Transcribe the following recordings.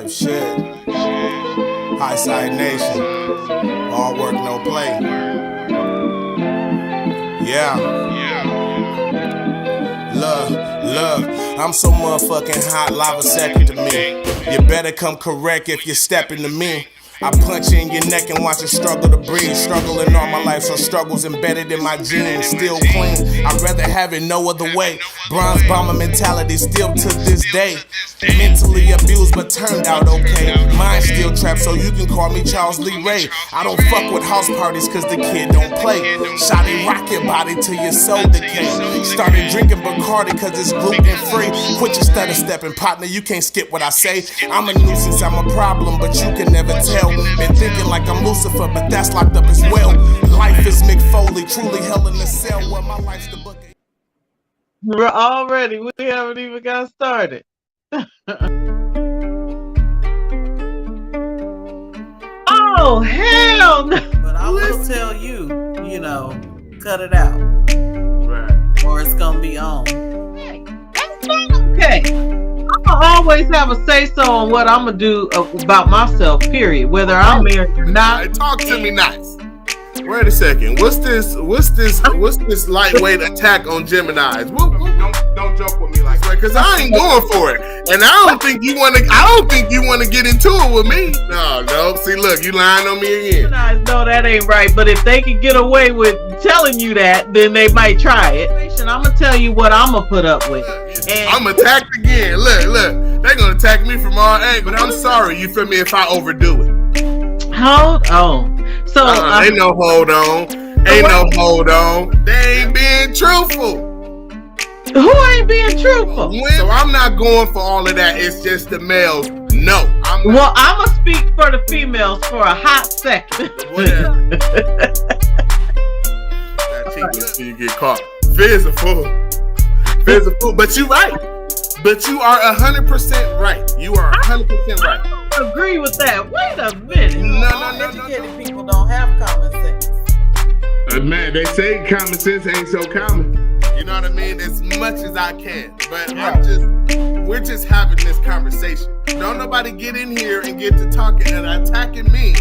type shit. High side nation. All work, no play. Yeah. Look, I'm so motherfucking hot, lava second to me. You better come correct if you're stepping to me. I punch you in your neck and watch you struggle to breathe. Struggling all my life, so struggles embedded in my genes. Still clean, I'd rather have it no other way. Bronze bomber mentality still to this day. Mentally abused but turned out okay. Mind still trapped, so you can call me Charles Lee Ray. I don't fuck with house parties cause the kid don't play. Shot a rocket body till your soul decay. Started drinking Bacardi cause it's gluten free. Quit your stutter stepping, partner, you can't skip what I say. I'm a nuisance, I'm a problem, but you can never tell. Been thinking like I'm Lucifer, but that's locked up as well. Life is Mick Foley, truly hell in a cell. Well, my life's the book. We're already, we haven't even got started. Oh, hell no. But I will tell you, cut it out. Right. Or it's going to be on. Hey, that's not okay. I always have a say so on what I'm gonna do about myself, period. Whether I'm married or not. Talk to me nice. Wait a second. What's this lightweight attack on Geminis? Don't joke with me like that. Because I ain't going for it. And I don't think you wanna get into it with me. No. See, look, you lying on me again. No, that ain't right. But if they can get away with telling you that, then they might try it. I'm gonna tell you what I'm gonna put up with. And I'm attacked again. Look, they're gonna attack me from all angles. But I'm sorry, you feel me, if I overdo it. Hold on. So ain't no hold on. Ain't no hold on. They ain't being truthful. Who ain't being truthful? So I'm not going for all of that. It's just the males. No. I'm gonna speak for the females for a hot second. Whatever. That cheap until you get caught. Fizz a fool. But you right. But you are 100% right. You are 100% right. I don't agree with that. Wait a minute. No. Educated people don't have common sense. Man, they say common sense ain't so common. You know what I mean? As much as I can. But we're just having this conversation. Don't nobody get in here and get to talking and attacking me.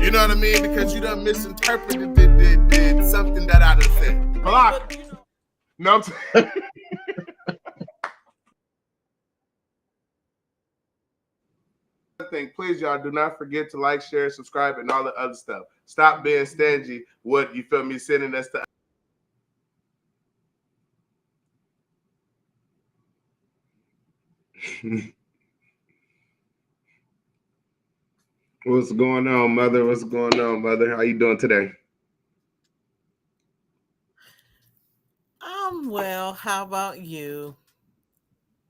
You know what I mean? Because you done misinterpreted did something that I done said. Block. No, please, y'all, do not forget to like, share, subscribe, and all the other stuff. Stop being stingy. What you feel me sending us to? What's going on, mother? What's going on, mother? How you doing today? I'm well. How about you?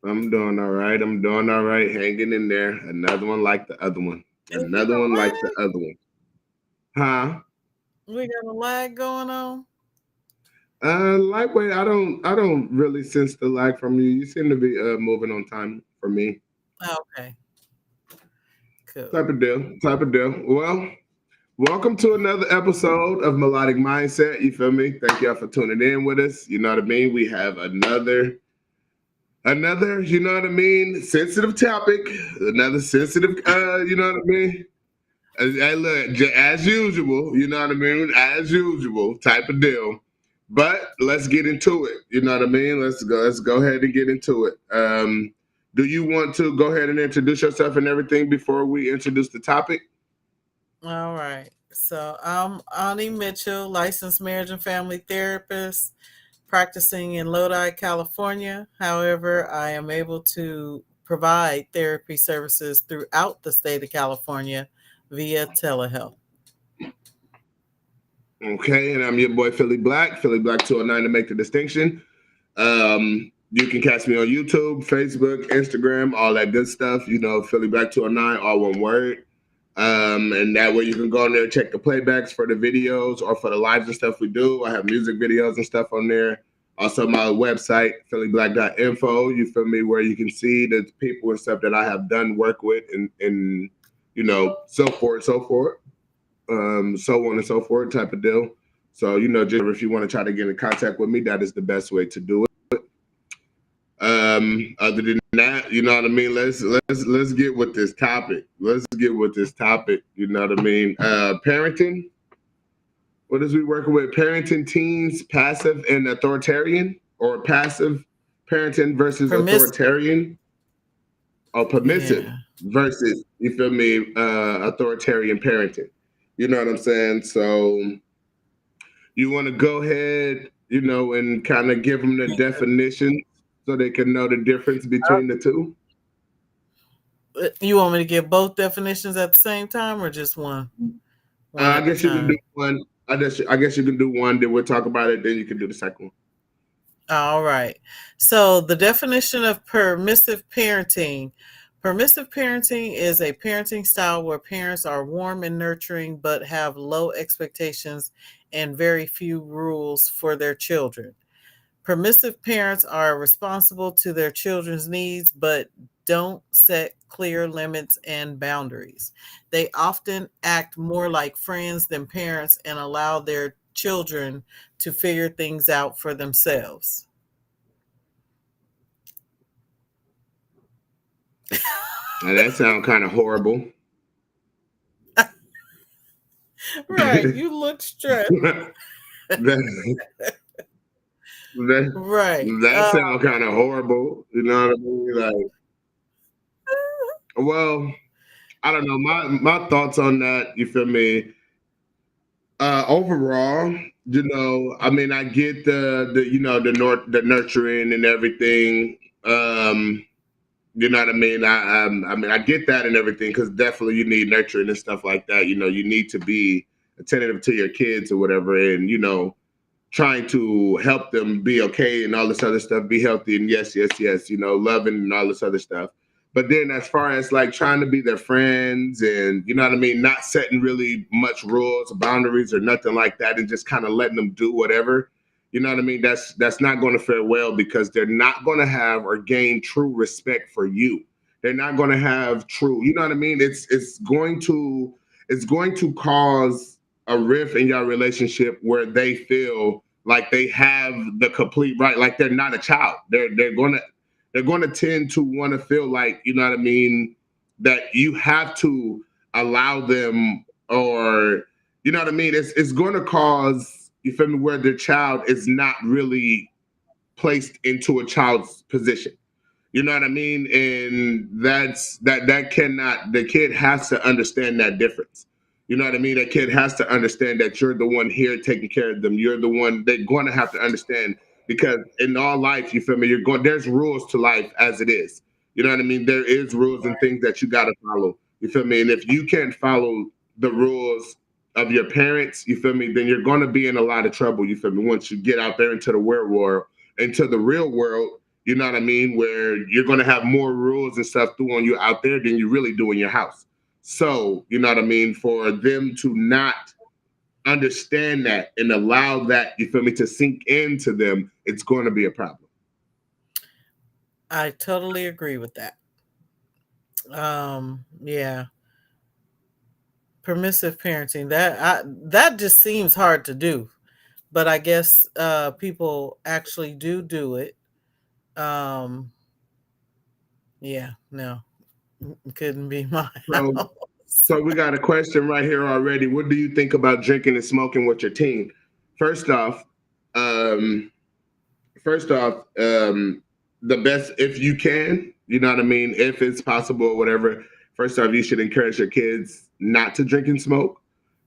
I'm doing all right. Hanging in there. Another one like the other one. Another one like the other one. Huh? We got a lag going on? Lightweight, I don't really sense the lag from you. You seem to be moving on time for me. Okay. Cool. Type of deal. Well, welcome to another episode of Melodic Mindset. You feel me? Thank y'all for tuning in with us. You know what I mean? We have another, you know what I mean, sensitive topic. Another sensitive, you know what I mean? Look, as usual, you know what I mean? As usual, type of deal. But let's get into it. You know what I mean? Let's go ahead and get into it. Do you want to go ahead and introduce yourself and everything before we introduce the topic? All right. So I'm Ani Mitchell, licensed marriage and family therapist, practicing in Lodi, California. However, I am able to provide therapy services throughout the state of California via telehealth. Okay, and I'm your boy Philly Black 209 to make the distinction. You can catch me on YouTube, Facebook, Instagram, all that good stuff. You know, Philly Black 209, all one word. And that way you can go on there and check the playbacks for the videos or for the lives and stuff we do. I have music videos and stuff on there. Also my website, phillyblack.info, you feel me, where you can see the people and stuff that I have done work with and you know, so on and so forth type of deal. So, you know, just if you want to try to get in contact with me, that is the best way to do it. Other than that, you know what I mean. Let's get with this topic. Let's get with this topic. You know what I mean. Parenting. What is we working with? Parenting teens, passive and authoritarian, or passive parenting versus Permissive. authoritarian, or permissive Yeah. versus, you feel me, authoritarian parenting. You know what I'm saying? So you want to go ahead, you know, and kind of give them the definition so they can know the difference between the two. You want me to give both definitions at the same time or just one? One I at a guess you can do time. one. I guess you can do one. Then we'll talk about it. Then you can do the second one. All right. So the definition of permissive parenting. Permissive parenting is a parenting style where parents are warm and nurturing but have low expectations and very few rules for their children. Permissive parents are responsible to their children's needs but don't set clear limits and boundaries. They often act more like friends than parents and allow their children to figure things out for themselves. Now that sounds kind of horrible. Right, you look stressed. that, Right. that sounds kind of horrible. You know what I mean? Like, well, I don't know. My thoughts on that. You feel me? Overall, you know, I mean, I get the you know the nurturing and everything. You know what I mean? I mean, I get that and everything because definitely you need nurturing and stuff like that. You know, you need to be attentive to your kids or whatever, and you know, trying to help them be okay and all this other stuff, be healthy and yes, yes, yes, you know, loving and all this other stuff. But then as far as like trying to be their friends and you know what I mean, not setting really much rules or boundaries or nothing like that and just kind of letting them do whatever, you know what I mean? That's not going to fare well because they're not going to have or gain true respect for you. They're not going to have true, you know what I mean? It's going to cause a rift in your relationship where they feel like they have the complete right, like they're not a child. They're gonna tend to want to feel like, you know what I mean, that you have to allow them, or you know what I mean. It's going to cause, you feel me, where the child is not really placed into a child's position. You know what I mean? And that cannot, the kid has to understand that difference. You know what I mean? That kid has to understand that you're the one here taking care of them. You're the one they're going to have to understand because in all life, you feel me? There's rules to life as it is. You know what I mean? There is rules and things that you got to follow. You feel me? And if you can't follow the rules of your parents, you feel me? Then you're going to be in a lot of trouble. You feel me? Once you get out there into the real world, you know what I mean? Where you're going to have more rules and stuff thrown on you out there than you really do in your house. So, you know what I mean? For them to not understand that and allow that, you feel me, to sink into them, it's going to be a problem. I totally agree with that. Yeah. Permissive parenting. That just seems hard to do. But I guess people actually do it. Um yeah, no. Couldn't be my So, house. so we got a question right here already. What do you think about drinking and smoking with your teen? First off, um, the best, if you can, you know what I mean, if it's possible or whatever. First off, you should encourage your kids not to drink and smoke.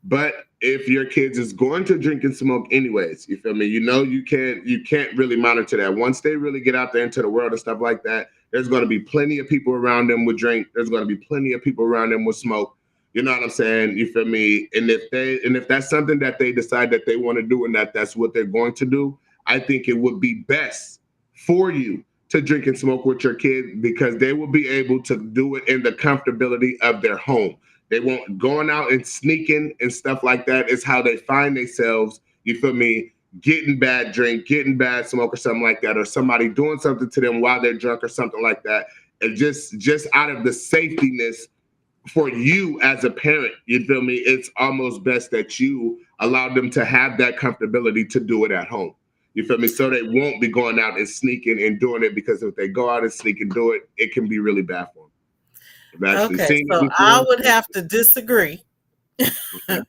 But if your kids is going to drink and smoke anyways, you feel me? You know you can't really monitor that. Once they really get out there into the world and stuff like that, there's going to be plenty of people around them with drink. There's going to be plenty of people around them with smoke. You know what I'm saying? You feel me? And if that's something that they decide that they want to do and that's what they're going to do, I think it would be best for you to drink and smoke with your kid because they will be able to do it in the comfortability of their home. They won't going out and sneaking and stuff like that is how they find themselves, you feel me, getting bad drink, getting bad smoke or something like that, or somebody doing something to them while they're drunk or something like that. And just out of the safetyness for you as a parent, you feel me, it's almost best that you allow them to have that comfortability to do it at home. You feel me? So they won't be going out and sneaking and doing it, because if they go out and sneak and do it, it can be really bad for them. I've actually Okay, seen it so I before. would have to disagree Okay.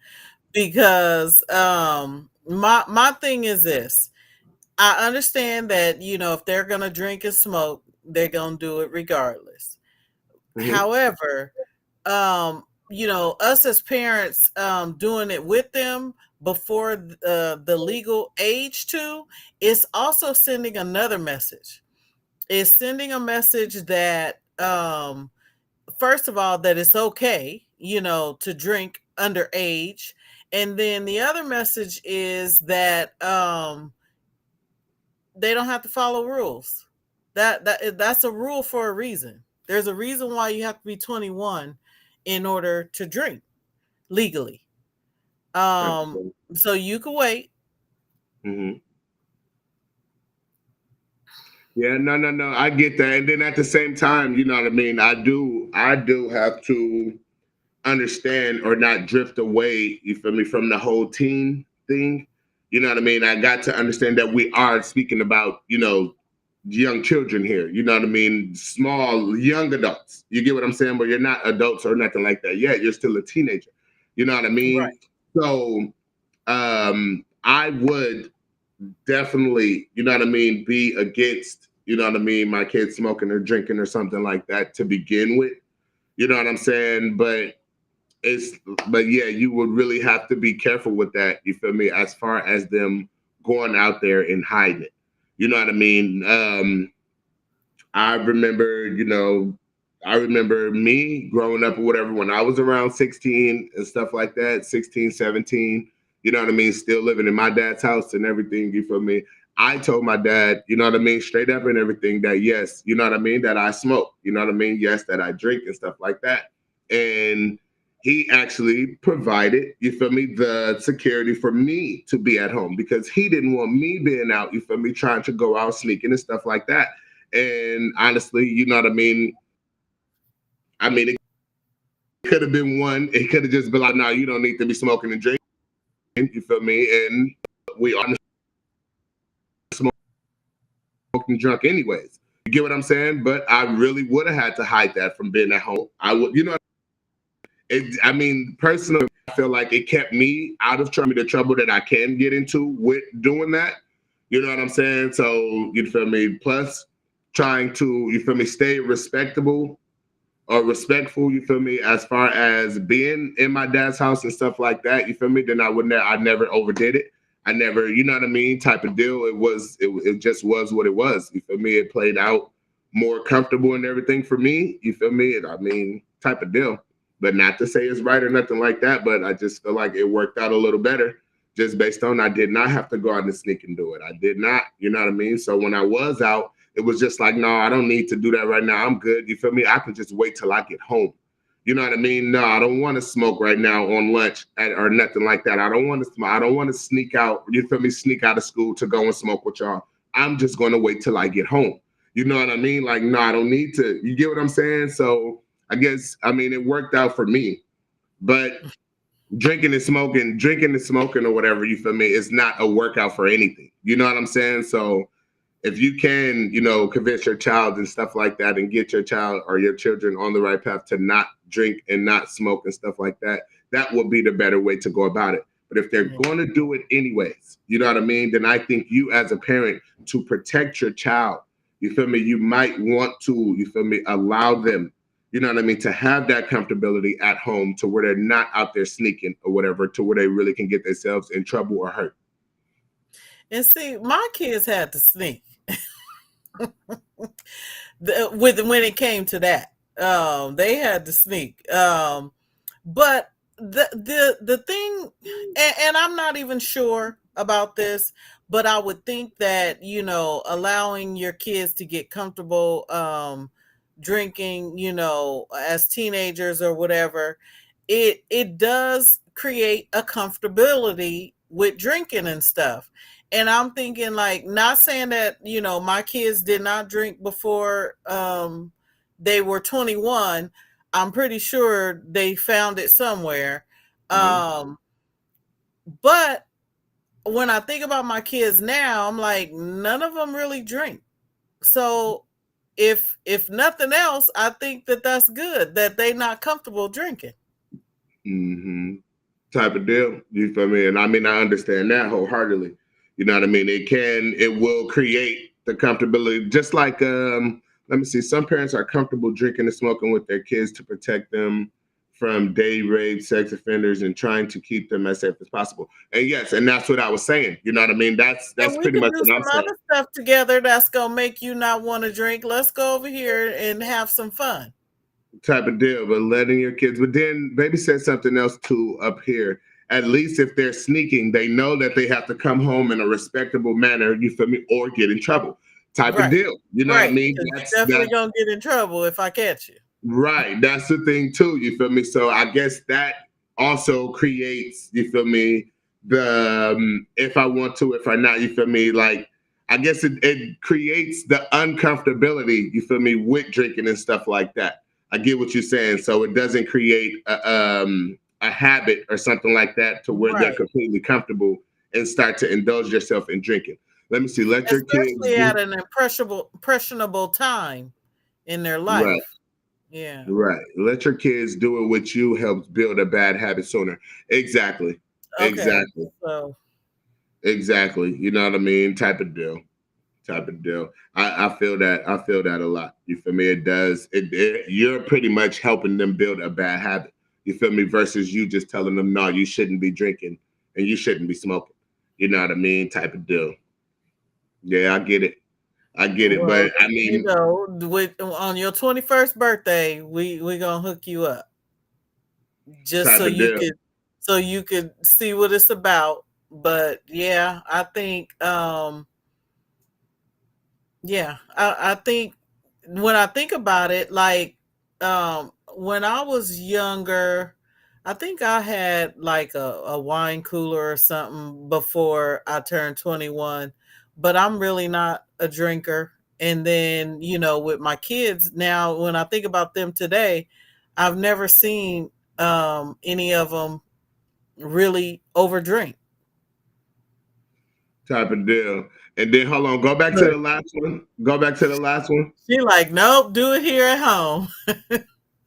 because my thing is this. I understand that, if they're going to drink and smoke, they're going to do it regardless. Mhm. However, us as parents doing it with them before the legal age too, is also sending another message. It's sending a message that, first of all, that it's okay, to drink underage. And then the other message is that they don't have to follow rules. That's a rule for a reason. There's a reason why you have to be 21 in order to drink legally. So you can wait. Mhm. Yeah, no. I get that. And then at the same time, you know what I mean? I do have to understand or not drift away, you feel me, from the whole teen thing. You know what I mean? I got to understand that we are speaking about, young children here. You know what I mean? Small, young adults. You get what I'm saying? But you're not adults or nothing like that yet. You're still a teenager. You know what I mean? Right. So I would definitely, you know what I mean, be against, you know what I mean, my kids smoking or drinking or something like that to begin with. You know what I'm saying? It's but yeah, you would really have to be careful with that, you feel me, as far as them going out there and hiding it. You know what I mean? I remember, I remember me growing up or whatever when I was around 16 and stuff like that, 16, 17, you know what I mean, still living in my dad's house and everything, you feel me? I told my dad, you know what I mean, straight up and everything, that yes, you know what I mean, that I smoke, you know what I mean, yes, that I drink and stuff like that. And he actually provided, you feel me, the security for me to be at home, because he didn't want me being out, you feel me, trying to go out sneaking and stuff like that. And honestly, you know what I mean? I mean, it could have been one. It could have just been like, no, you don't need to be smoking and drinking. You feel me? And we are smoking drunk anyways. You get what I'm saying? But I really would have had to hide that from being at home. I would, I mean, personally, I feel like it kept me out of the trouble that I can get into with doing that. You know what I'm saying? So, you feel me? Plus, trying to, you feel me, stay respectable or respectful, you feel me, as far as being in my dad's house and stuff like that, you feel me, then I never overdid it. I never, you know what I mean, type of deal. It just was what it was. You feel me? It played out more comfortable and everything for me. You feel me? I mean, type of deal. But not to say it's right or nothing like that, but I just feel like it worked out a little better just based on I did not have to go out and sneak and do it. I did not, you know what I mean? So when I was out, it was just like, no, I don't need to do that right now. I'm good. You feel me? I can just wait till I get home. You know what I mean? No, I don't want to smoke right now on lunch or nothing like that. I don't want to smoke. I don't want to sneak out. You feel me? Sneak out of school to go and smoke with y'all. I'm just going to wait till I get home. You know what I mean? Like, no, I don't need to. You get what I'm saying? So I guess, I mean, it worked out for me. But drinking and smoking or whatever, you feel me, is not a workout for anything. You know what I'm saying? So if you can, convince your child and stuff like that and get your child or your children on the right path to not drink and not smoke and stuff like that, that would be the better way to go about it. But if they're going to do it anyways, you know what I mean? Then I think you as a parent, to protect your child, you feel me? You might want to, you feel me, allow them, you know what I mean, to have that comfortability at home to where they're not out there sneaking or whatever, to where they really can get themselves in trouble or hurt. And see, my kids had to sneak when it came to that. They had to sneak. But the thing, and I'm not even sure about this, but I would think that allowing your kids to get comfortable drinking, as teenagers or whatever, it does create a comfortability with drinking and stuff. And I'm thinking, like, not saying that my kids did not drink before they were 21. I'm pretty sure they found it somewhere. Mm-hmm. But when I think about my kids now, I'm like, none of them really drink. So if nothing else, I think that that's good that they not comfortable drinking. Mm-hmm. Type of deal. You feel me? And I mean, I understand that wholeheartedly. You know what I mean? It will create the comfortability. Just like, let me see, some parents are comfortable drinking and smoking with their kids to protect them from day rape, sex offenders, and trying to keep them as safe as possible. And yes, and that's what I was saying. You know what I mean? That's And we pretty could much do what I'm some saying. other stuff together that's gonna make you not want to drink. Let's go over here and have some fun. Type of deal, but letting your kids, but then baby said something else too up here. At least if they're sneaking, they know that they have to come home in a respectable manner, you feel me, or get in trouble. Type of Right. deal. You know what I Right. mean? Because That's you're definitely gonna get in trouble if I catch you. right. That's the thing too, you feel me? So I guess that also creates, you feel me, the if I want to, if I not, you feel me, like I guess it creates the uncomfortability, you feel me, with drinking and stuff like that. I get what you're saying. So it doesn't create a habit or something like that to where they're Right. completely comfortable and start to indulge yourself in drinking. Let me see. Let your kids Especially do at an impressionable time in their right. life. Yeah. Right. Let your kids do it with you helps build a bad habit sooner. Exactly. Okay. Exactly. So Exactly. You know what I mean? Type of deal. Type of deal. I feel that. I feel that a lot. You feel me? It does. You're pretty much helping them build a bad habit. You feel me? Versus you just telling them, no, you shouldn't be drinking and you shouldn't be smoking. You know what I mean? Type of deal. Yeah, I get it. I get it. well, But I you mean, know, on your 21st birthday, we gonna hook you up just type of deal. so you could see what it's about. But yeah, I think yeah, I think when I think about it, like when I was younger, I think I had like a wine cooler or something before I turned 21, but I'm really not a drinker. And then, you know, with my kids now, when I think about them today, I've never seen any of them really overdrink. Type of deal. And then hold on, go back to the last one. Go back to the last one. She like, nope, do it here at home.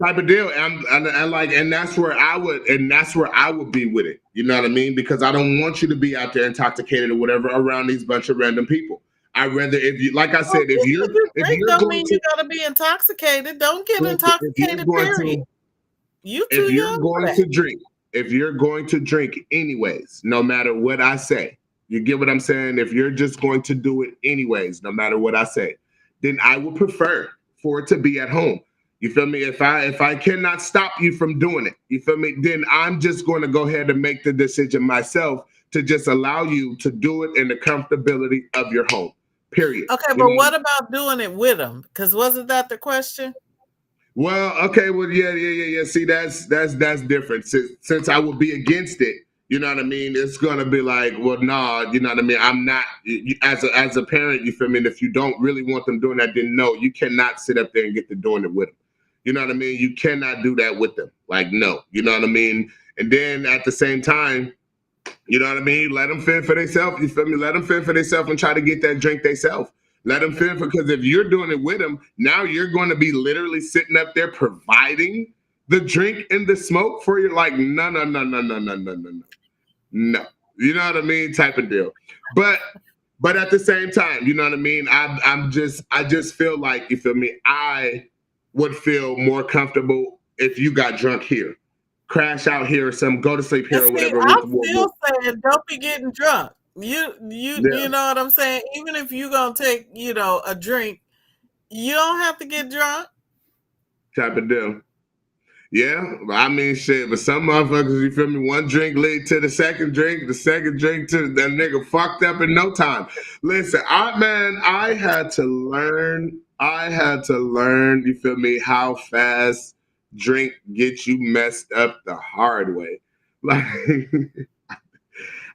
Type of deal. And like, and that's where I would be with it. You know what I mean? Because I don't want you to be out there intoxicated or whatever around these bunch of random people. I'd rather if you, like I Well, said, just 'cause you if drink you're don't going mean to you gotta be intoxicated. Don't get if you're intoxicated, going period. to You if too you're young for going that. to drink, if you're going to drink anyways, no matter what I say, you get what I'm saying? If you're just going to do it anyways, no matter what I say, then I would prefer for it to be at home. You feel me? If I cannot stop you from doing it, you feel me? Then I'm just going to go ahead and make the decision myself to just allow you to do it in the comfortability of your home. Period. Okay, You but know? what about doing it with them? Because wasn't that the question? Well, okay, well, yeah. See, that's different. Since I would be against it, you know what I mean. It's gonna be like, well, nah, you know what I mean. I'm not as a parent. You feel me? And if you don't really want them doing that, then no, you cannot sit up there and get to doing it with them. You know what I mean? You cannot do that with them. Like, no, you know what I mean. And then at the same time, you know what I mean? Let them fend for themselves. You feel me? Let them fend for themselves and try to get that drink themselves. Let them fend for, because if you're doing it with them, now you're going to be literally sitting up there providing the drink and the smoke for you. Like, no. You know what I mean? Type of deal. But at the same time, you know what I mean? I just feel like, you feel me? I would feel more comfortable if you got drunk here, crash out here or something, go to sleep And here or see, whatever. I'm still saying don't be getting drunk. You Yeah, know what I'm saying? Even if you're gonna take, you know, a drink, you don't have to get drunk. type of deal. Yeah, I mean, shit, but some motherfuckers, you feel me? One drink lead to the second drink to that nigga fucked up in no time. Listen, I had to learn. You feel me? How fast drink gets you messed up the hard way. Like,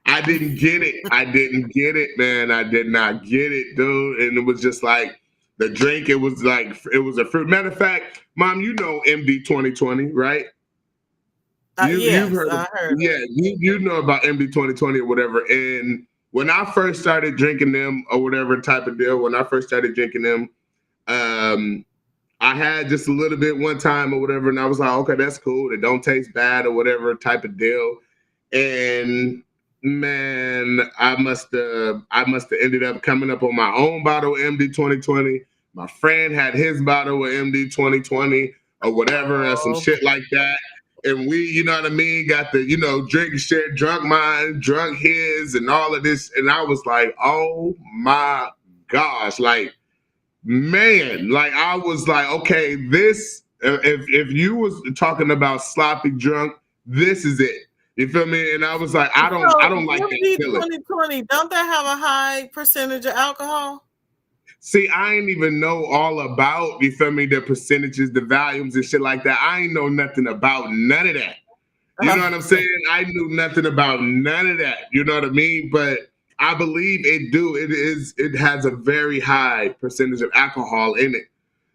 I didn't get it. I didn't get it, man. I did not get it, dude. And it was just like the drink. It was like it was a fruit. Matter of fact, Mom, you know MD 2020, right? You've Yes, heard of, I heard yeah, you know about MD 2020 or whatever. And when I first started drinking them or whatever type of deal, when I first started drinking them, I had just a little bit one time or whatever, and I was like, okay, that's cool. It don't taste bad or whatever type of deal. And man, I must have ended up coming up on my own bottle of MD 2020. My friend had his bottle of MD 2020 or whatever, or some shit like that. And we, you know what I mean, got the, drink shit, drunk mine, drunk his, and all of this. And I was like, oh my gosh, like, man, like I was like, okay, this, if you was talking about sloppy drunk, this is it. You feel me? And I was like, I don't like that feeling. 2020, don't that have a high percentage of alcohol? See, I ain't even know all about, you feel me, the percentages, the volumes and shit like that. I ain't know nothing about none of that. You know what I'm saying? I knew nothing about none of that. You know what I mean? But I believe it has a very high percentage of alcohol in it.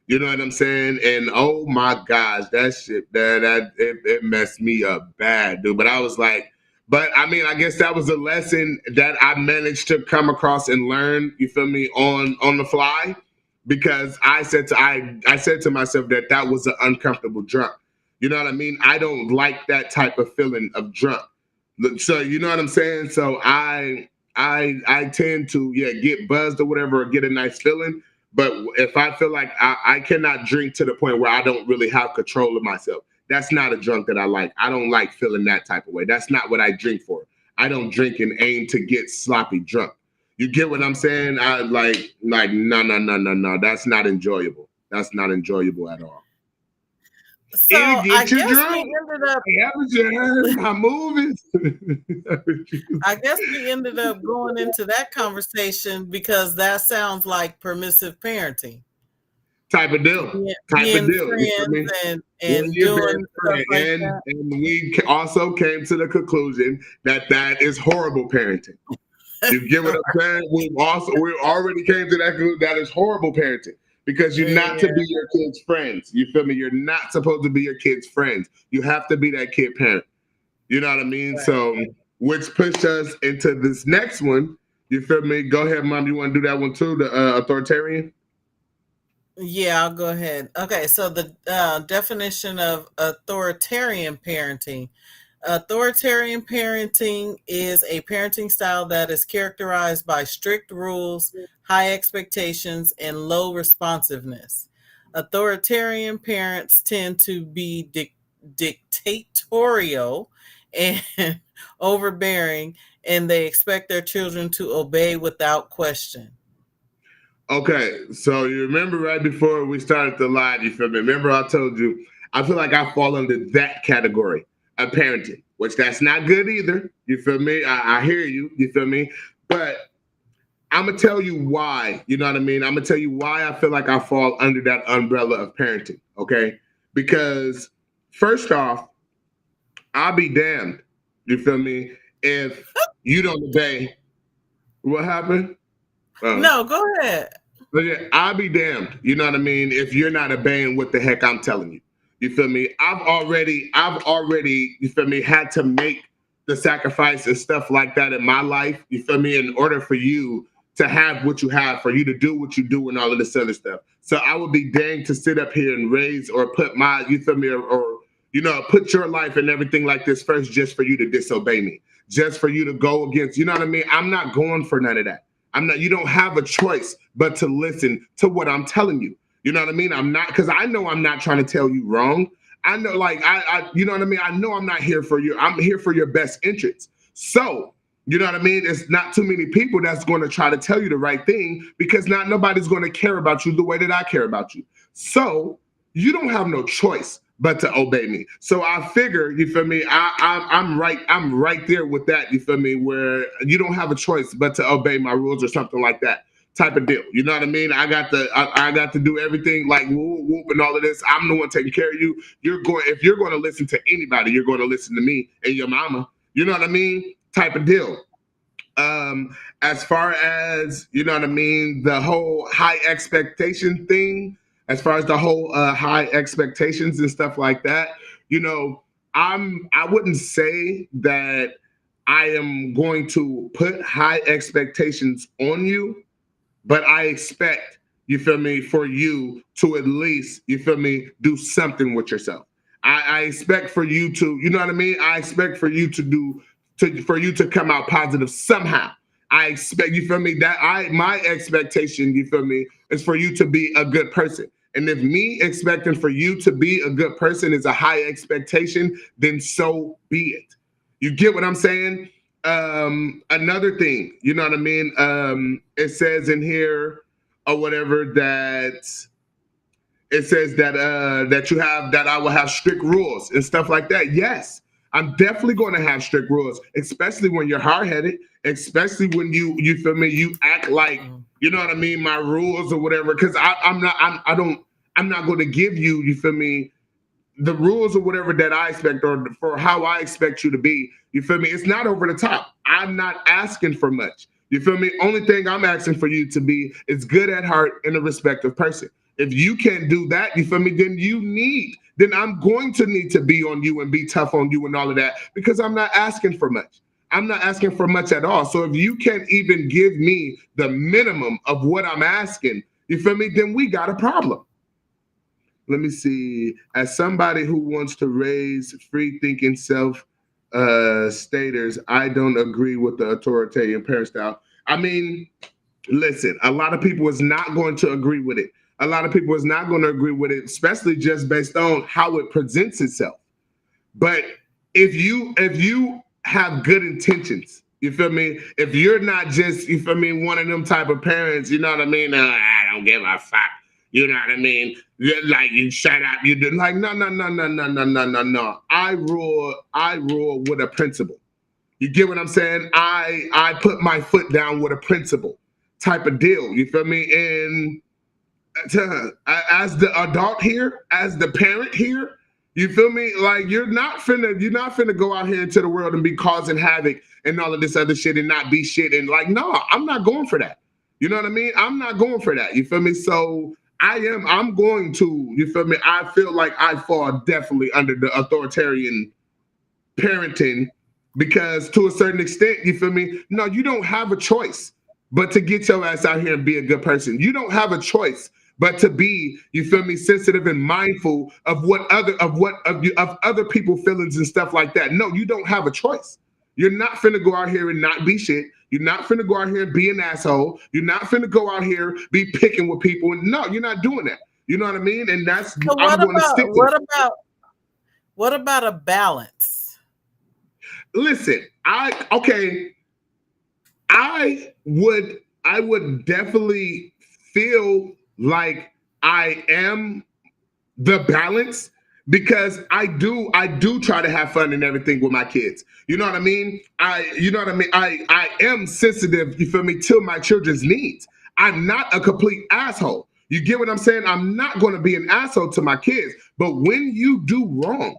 You know what I'm saying? And oh my gosh, that shit, it messed me up bad, dude. But I was like, but I mean, I guess that was a lesson that I managed to come across and learn, you feel me, on the fly, because I said to myself that was an uncomfortable drunk. You know what I mean? I don't like that type of feeling of drunk. So you know what I'm saying? So I tend to get buzzed or whatever, or get a nice feeling. But if I feel like I cannot drink to the point where I don't really have control of myself, that's not a drunk that I like. I don't like feeling that type of way. That's not what I drink for. I don't drink and aim to get sloppy drunk. You get what I'm saying? I like no. That's not enjoyable. That's not enjoyable at all. So I guess we ended up. My movies. I guess we ended up going into that conversation because that sounds like permissive parenting. Type of deal. And doing stuff like that. And we also came to the conclusion that is horrible parenting. You get what I'm saying? We already came to that conclusion that is horrible parenting. Because you're not to be your kids' friends. You feel me? You're not supposed to be your kids' friends. You have to be that kid parent. You know what I mean? Right. So, which pushed us into this next one. You feel me? Go ahead, Mom. You want to do that one too? The authoritarian? Yeah, I'll go ahead. Okay, so the definition of authoritarian parenting. Authoritarian parenting is a parenting style that is characterized by strict rules, high expectations, and low responsiveness. Authoritarian parents tend to be dictatorial and overbearing, and they expect their children to obey without question. Okay, so you remember right before we started the live, you feel me? Remember I told you, I feel like I fall under that category of parenting, which that's not good either. You feel me? I hear you. You feel me? But I'm going to tell you why. You know what I mean? I'm going to tell you why I feel like I fall under that umbrella of parenting, okay? Because first off, I'll be damned, you feel me, if you don't obey. What happened? No, go ahead. I'll be damned, you know what I mean, if you're not obeying what the heck I'm telling you. You feel me? I've already, you feel me, had to make the sacrifice and stuff like that in my life, you feel me, in order for you to have what you have, for you to do what you do and all of this other stuff. So I would be dang to sit up here and raise or put my, you feel me, or you know, put your life and everything like this first just for you to disobey me, just for you to go against, you know what I mean? I'm not going for none of that. You don't have a choice but to listen to what I'm telling you. You know what I mean? I'm not, because I know I'm not trying to tell you wrong. I know, like, you know what I mean? I know I'm not here for you. I'm here for your best interests. So, you know what I mean? It's not too many people that's going to try to tell you the right thing, because not nobody's going to care about you the way that I care about you. So you don't have no choice but to obey me. So I figure, you feel me? I'm right there with that. You feel me? Where you don't have a choice but to obey my rules or something like that. Type of deal. You know what I mean? I got to do everything, like whoop, whoop and all of this. I'm the one taking care of you. If you're going to listen to anybody, you're going to listen to me and your mama. You know what I mean? Type of deal. As far as, you know what I mean, the whole high expectation thing, as far as the whole high expectations and stuff like that, you know, I wouldn't say that I am going to put high expectations on you, but I expect, you feel me, for you to at least, you feel me, do something with yourself. I expect for you to, you know what I mean? I expect for you for you to come out positive somehow. I expect, you feel me, my expectation, you feel me, is for you to be a good person. And if me expecting for you to be a good person is a high expectation, then so be it. You get what I'm saying? Another thing, you know what I mean? It says in here or whatever that it says that you have that I will have strict rules and stuff like that. Yes, I'm definitely going to have strict rules, especially when you're hard headed, especially when you feel me, you act like, you know what I mean, my rules or whatever. Because I'm not going to give you, you feel me, the rules or whatever that I expect or for how I expect you to be. You feel me? It's not over the top. I'm not asking for much. You feel me? Only thing I'm asking for you to be is good at heart and a respective person. If you can't do that, you feel me? Then I'm going to need to be on you and be tough on you and all of that because I'm not asking for much. I'm not asking for much at all. So if you can't even give me the minimum of what I'm asking, you feel me? Then we got a problem. Let me see. As somebody who wants to raise free thinking self staters, I don't agree with the authoritarian parent style. I mean, listen, a lot of people is not going to agree with it. A lot of people is not going to agree with it, especially just based on how it presents itself. But if you have good intentions, you feel me? If you're not just, you feel me, one of them type of parents, you know what I mean? I don't give a fuck. You know what I mean? You're like, you shut up. You do like no. I rule with a principle. You get what I'm saying? I put my foot down with a principle type of deal. You feel me? And as the adult here, as the parent here, you feel me? Like you're not finna go out here into the world and be causing havoc and all of this other shit and not be shit and like, no, I'm not going for that. You know what I mean? I'm not going for that. You feel me? So I'm going to, you feel me? I feel like I fall definitely under the authoritarian parenting because to a certain extent, you feel me? No, you don't have a choice but to get your ass out here and be a good person. You don't have a choice but to be, you feel me, sensitive and mindful of other people feelings and stuff like that. No, you don't have a choice. You're not finna go out here and not be shit. You're not finna go out here and be an asshole. You're not finna go out here be picking with people. No, you're not doing that. You know what I mean? And that's So I'm going to stick to. What about a balance? Listen, I would definitely feel like I am the balance because I do try to have fun and everything with my kids. You know what I mean? I am sensitive, you feel me, to my children's needs. I'm not a complete asshole. You get what I'm saying? I'm not going to be an asshole to my kids. But when you do wrong,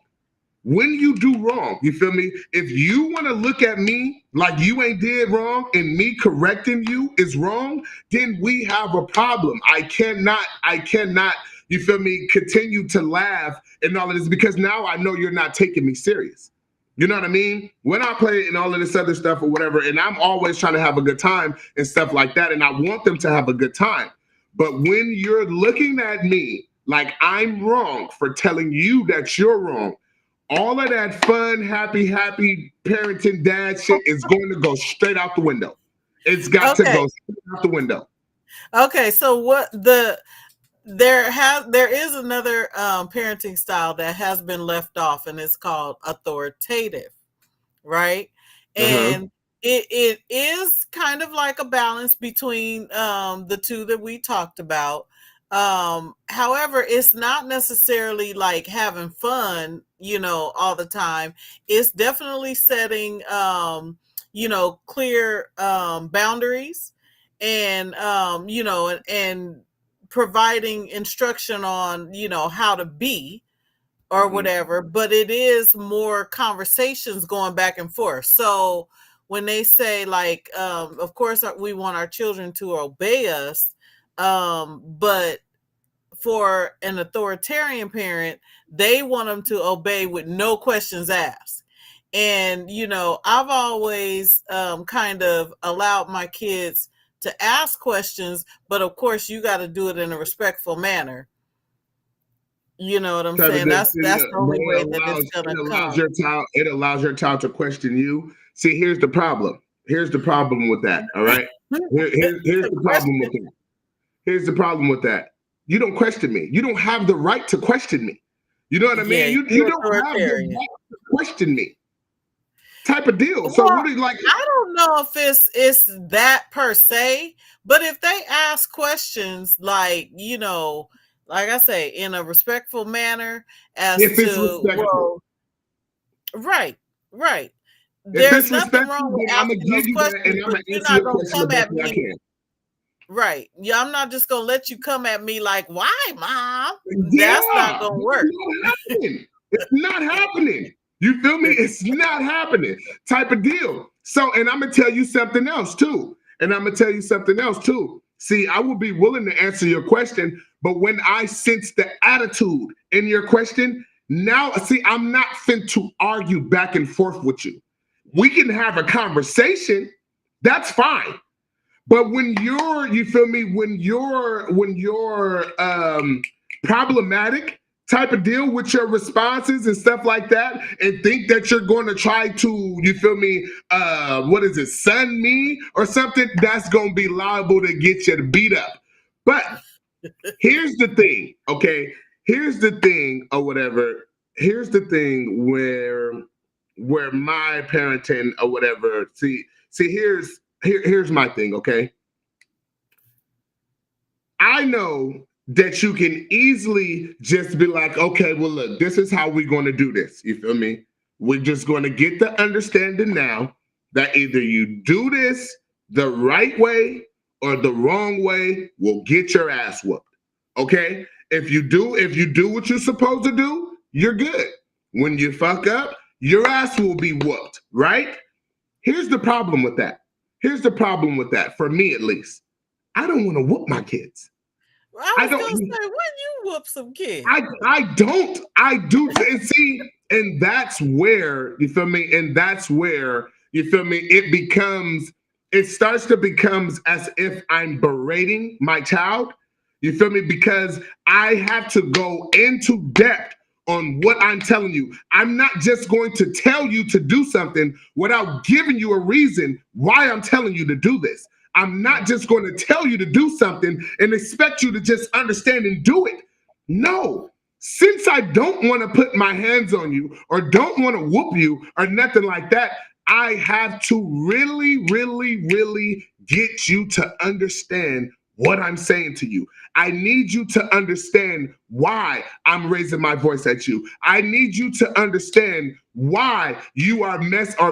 you feel me? If you want to look at me like you ain't did wrong and me correcting you is wrong, then we have a problem. I cannot, you feel me, continue to laugh and all of this because now I know you're not taking me serious. You know what I mean? When I play and all of this other stuff or whatever, and I'm always trying to have a good time and stuff like that, and I want them to have a good time. But when you're looking at me like I'm wrong for telling you that you're wrong, all of that fun, happy parenting dad shit is going to go straight out the window. It's got to go straight out the window. Okay, so there is another parenting style that has been left off, and it's called authoritative, right? And it is kind of like a balance between the two that we talked about. However, it's not necessarily like having fun, all the time. It's definitely setting, clear boundaries and, and providing instruction on, how to be or whatever, but it is more conversations going back and forth. So when they say like, of course we want our children to obey us, but for an authoritarian parent, they want them to obey with no questions asked. And, I've always kind of allowed my kids to ask questions, but of course you got to do it in a respectful manner. You know what I'm saying? That's the only way that it's gonna come. It allows your child to question you. See, here's the problem. Here's the problem with that. All right. Here's the problem with that. Here's the problem with that. You don't question me. You don't have the right to question me. You know what I mean? You don't have the right to question me. Type of deal. So what do you like? I don't know if it's that per se, but if they ask questions like, like I say, in a respectful manner, as if it's to respectful. Right. If There's nothing wrong with I'm gonna asking give those you that, questions, and I'm but gonna you're answer not your gonna question come the at best I me. can. Right. Yeah, I'm not just gonna let you come at me like, why, Mom? Yeah, That's not gonna work. It's not happening. You feel me? It's not happening. Type of deal. So, and I'm gonna tell you something else too. See, I will be willing to answer your question, but when I sense the attitude in your question, now, see, I'm not fit to argue back and forth with you. We can have a conversation. That's fine. But when you feel me, when you're problematic type of deal with your responses and stuff like that, and think that you're going to try to, you feel me, sun me or something, that's going to be liable to get you beat up. But here's the thing, okay? Here's the thing or whatever. Here's the thing where my parenting or whatever, here's my thing, okay? I know that you can easily just be like, okay, well, look, this is how we're going to do this. You feel me? We're just going to get the understanding now that either you do this the right way or the wrong way, will get your ass whooped. Okay? If you do what you're supposed to do, you're good. When you fuck up, your ass will be whooped, right? Here's the problem with that. For me at least. I don't want to whoop my kids. I was gonna say, when you whoop some kids? I do. And see, and that's where, you feel me? And that's where, you feel me? It starts to become as if I'm berating my child. You feel me? Because I have to go into depth on what I'm telling you. I'm not just going to tell you to do something without giving you a reason why I'm telling you to do this. I'm not just going to tell you to do something and expect you to just understand and do it. No. Since I don't want to put my hands on you or don't want to whoop you or nothing like that, I have to really, really, really get you to understand what I'm saying to you. I need you to understand why I'm raising my voice at you. I need you to understand why you are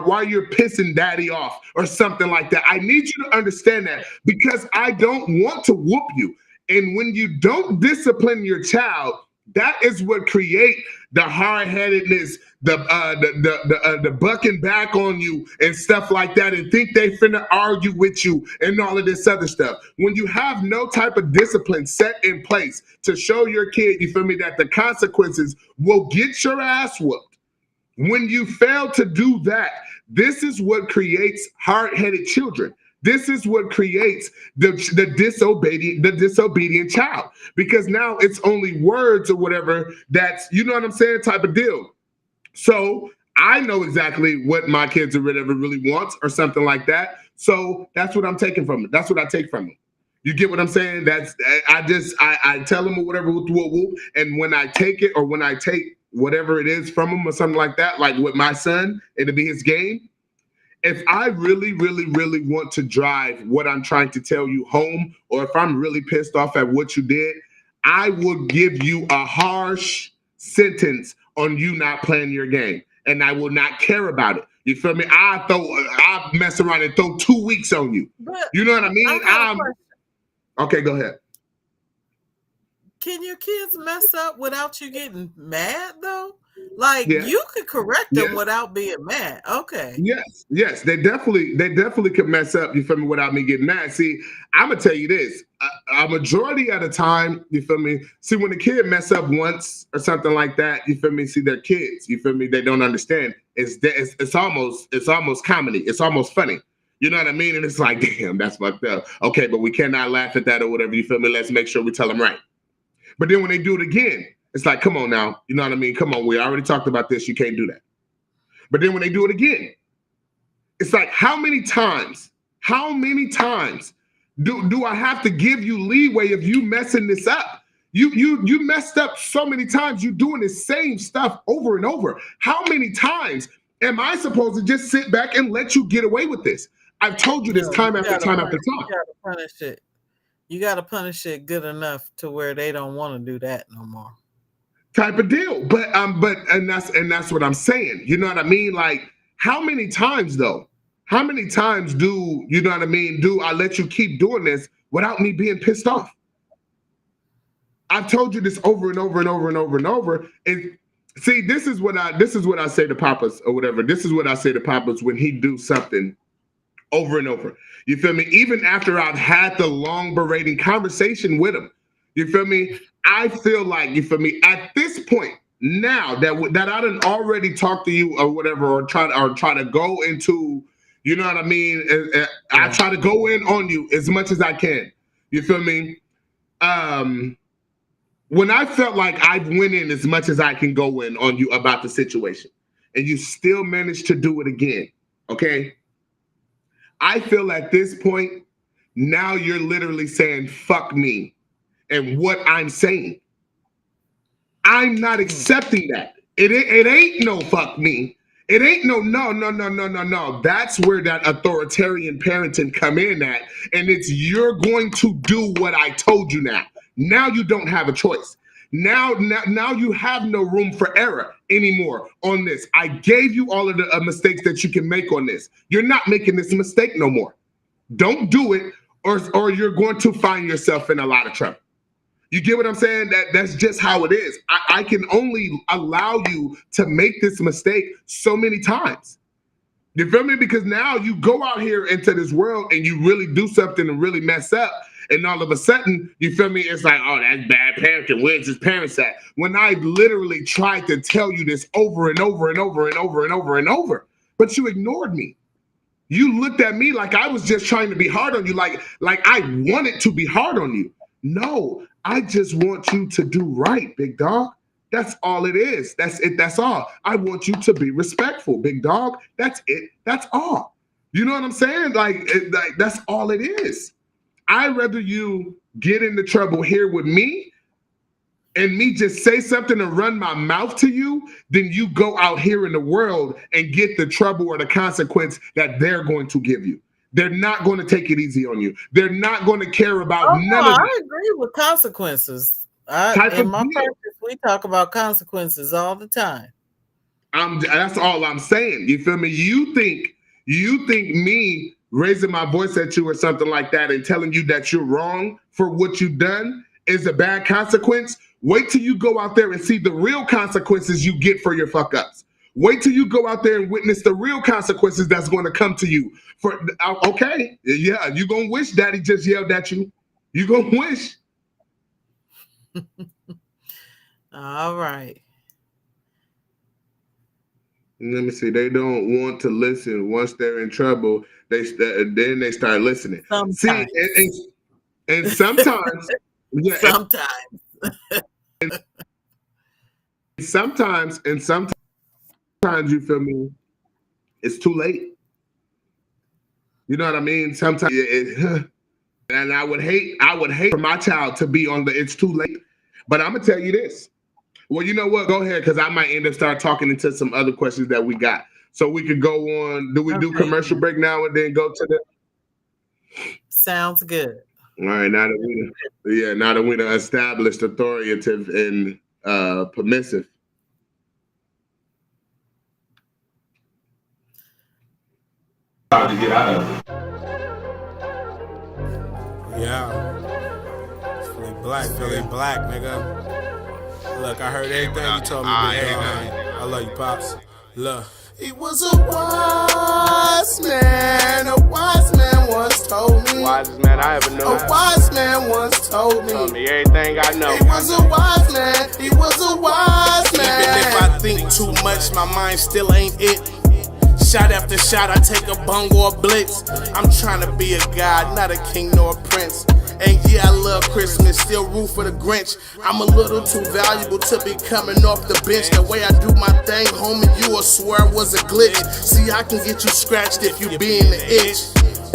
why you're pissing daddy off or something like that. I need you to understand that because I don't want to whoop you. And when you don't discipline your child, that is what create the hard-headedness, the bucking back on you and stuff like that, and think they finna argue with you and all of this other stuff. When you have no type of discipline set in place to show your kid, you feel me, that the consequences will get your ass whooped. When you fail to do that, this is what creates hard-headed children. This is what creates the disobedient child, because now it's only words or whatever that's, you know what I'm saying, type of deal. So I know exactly what my kids or whatever really wants or something like that. So that's what I'm taking from it. That's what I take from it. You get what I'm saying? I tell them or whatever, and when I take it or when I take whatever it is from them or something like that, like with my son, it'll be his game. If I really, really, really want to drive what I'm trying to tell you home, or if I'm really pissed off at what you did, I will give you a harsh sentence on you not playing your game, and I will not care about it. You feel me? I mess around and throw 2 weeks on you. But you know what I mean? Okay, go ahead. Can your kids mess up without you getting mad though? Like you could correct them without being mad. Okay. Yes, they definitely could mess up. You feel me? Without me getting mad. See, I'm gonna tell you this. a majority of the time, you feel me? See, when a kid mess up once or something like that, you feel me? See, they're kids, you feel me? They don't understand. It's almost comedy. It's almost funny. You know what I mean? And it's like, damn, that's fucked up. Okay, but we cannot laugh at that or whatever, you feel me? Let's make sure we tell them right. But then when they do it again, it's like, come on now. You know what I mean? Come on, we already talked about this. You can't do that. But then when they do it again, it's like, how many times do I have to give you leeway if you messing this up? You messed up so many times. You doing the same stuff over and over. How many times am I supposed to just sit back and let you get away with this? I've told you this time after time after time. You gotta punish it. You gotta punish it good enough to where they don't want to do that no more. Type of deal. But that's what I'm saying. You know what I mean? Like, how many times though? How many times do you know what I mean? Do I let you keep doing this without me being pissed off? I've told you this over and over and over and over and over. And see, this is what I say to Papas or whatever. This is what I say to Papas when he do something over and over. You feel me? Even after I've had the long berating conversation with him, you feel me? I feel like, you feel me? At this point, now that I done already talked to you or whatever, or try to go into, you know what I mean? I try to go in on you as much as I can. You feel me? When I felt like I've went in as much as I can go in on you about the situation, and you still managed to do it again, okay? I feel at this point, now you're literally saying, fuck me, and what I'm saying. I'm not accepting that. It ain't no fuck me. It ain't no. That's where that authoritarian parenting come in at, and it's you're going to do what I told you now. Now you don't have a choice. Now you have no room for error anymore on this. I gave you all of the mistakes that you can make on this. You're not making this mistake no more. Don't do it, or you're going to find yourself in a lot of trouble. You get what I'm saying? That's just how it is. I can only allow you to make this mistake so many times. You feel me? Because now you go out here into this world and you really do something and really mess up. And all of a sudden, you feel me? It's like, oh, that's bad parenting. Where's his parents at? When I literally tried to tell you this over and over and over and over and over and over, but you ignored me. You looked at me like I was just trying to be hard on you, like I wanted to be hard on you. No, I just want you to do right, big dog. That's all it is. That's it. That's all. I want you to be respectful, big dog. That's it. That's all. You know what I'm saying? Like that's all it is. I'd rather you get into trouble here with me and me just say something and run my mouth to you than you go out here in the world and get the trouble or the consequence that they're going to give you. They're not going to take it easy on you. They're not going to care about none of I agree with consequences. In my practice, we talk about consequences all the time. That's all I'm saying. You feel me? You think me raising my voice at you or something like that and telling you that you're wrong for what you've done is a bad consequence? Wait till you go out there and see the real consequences you get for your fuck ups. Wait till you go out there and witness the real consequences that's going to come to you. Okay, yeah, you're going to wish daddy just yelled at you. You're going to wish. All right. Let me see. They don't want to listen. Once they're in trouble, then they start listening. Sometimes. See, and sometimes, yeah, sometimes you feel me, it's too late. You know what I mean? Sometimes, and I would hate for my child to be on the it's too late. But I'm gonna tell you this. Well, you know what? Go ahead, because I might end up start talking into some other questions that we got. So we could go on. Do we do commercial break now and then go to the? Sounds good. All right, now that we done established authoritative and permissive. How to get out of it. Yeah. Philly black, nigga. Look, I heard everything you told me. I love you, Pops. Look. He was a wise man once told me. wisest man I ever knew. A wise man once told me everything I know. He was a wise man. He was a wise man. Even if I think too much, my mind still ain't it. Shot after shot, I take a bung or a blitz. I'm trying to be a god, not a king nor a prince. And yeah, I love Christmas, still root for the Grinch. I'm a little too valuable to be coming off the bench. The way I do my thing, homie, you will swear it was a glitch. See, I can get you scratched if you be in the itch.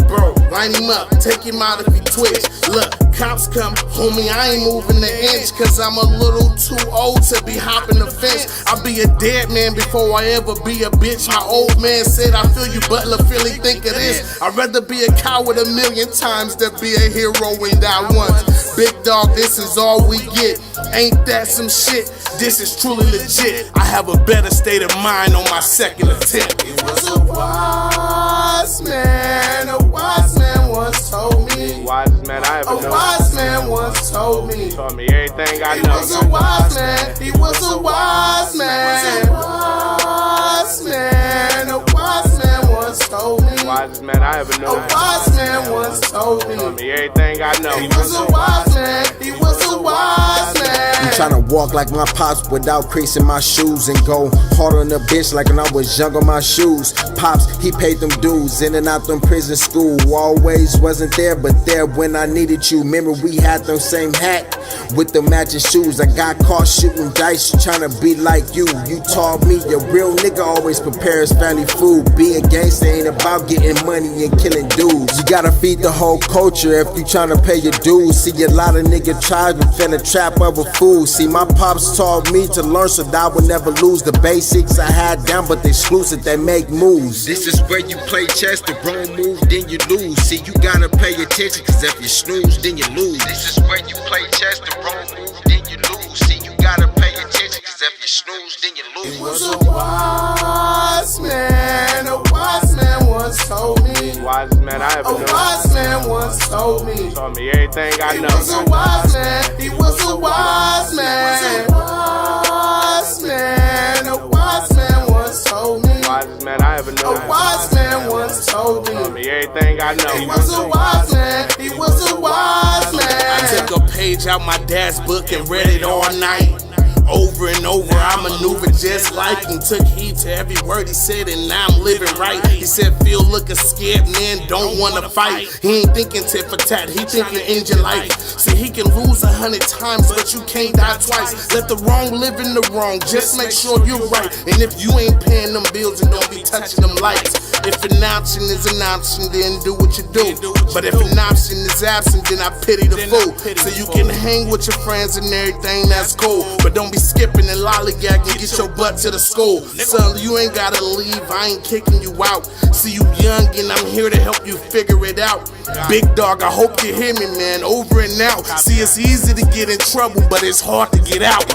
Bro, line him up, take him out if he twitch. Look, cops come, homie, I ain't moving the inch, cause I'm a little too old to be hopping the fence. I'll be a dead man before I ever be a bitch. My old man said, I feel you, Butler, Philly, think of this. I'd rather be a coward 1,000,000 times than be a hero and die once. Big dog, this is all we get. Ain't that some shit? This is truly legit. I have a better state of mind on my second attempt. He was a wise man. A wise man once told me. Wisest man I ever knew. A wise man once told me. Told me everything I know. He was a wise man. He was a wise man. Wise man. A wise man once told me. Wisest man I ever knew. A wise man once told me. Told me everything I know. He was a wise man. He was a wise man. I'm tryna walk like my pops without creasing my shoes and go hard on the bench like when I was young on my shoes. Pops, he paid them dues in and out them prison school. Always wasn't there, but there when I needed you. Remember we had them same hat with the matching shoes. I got caught shooting dice tryna be like you. You taught me a real nigga always prepares family food. Being gangsta ain't about getting money and killing dudes. You gotta feed the whole culture if you tryna pay your dues. See a lot of nigga tries but fell a trap of a fool. See my pops taught me to learn so that I would never lose. The basics I had down but they exclusive, they make moves. This is where you play chess, the wrong move then you lose. See you gotta pay attention cause if you snooze then you lose. This is where you play chess, the wrong move then you lose. See you gotta pay attention cause if you snooze then you lose. He was a wise man. A wise man once told me. Wisest man I ever knew. A wise man once told me. Told me everything I know. He was a wise man. He was a wise man. Wise man. A wise man once told me. Wisest man I ever knew. A wise man once told me. Told me everything I know. He was a wise man. He was a wise man. I took a page out my dad's book and read it all night. Over and over, I maneuvered just like him. Took heed to every word he said, and now I'm living right. He said, feel looking scared, man, don't wanna fight. He ain't thinking tit for tat, he thinking end your life. See, he can lose 100 times, but you can't die twice. Let the wrong live in the wrong, just make sure you're right. And if you ain't paying them bills, then don't be touching them lights. If an option is an option, then do what you do. But if an option is absent, then I pity the fool. So you can hang with your friends and everything, that's cool. But don't be skipping and lollygagging, get your butt to the school. Son, you ain't gotta leave, I ain't kicking you out. See, you young and I'm here to help you figure it out. Big dog, I hope you hear me, man, over and out. See, it's easy to get in trouble, but it's hard to get out.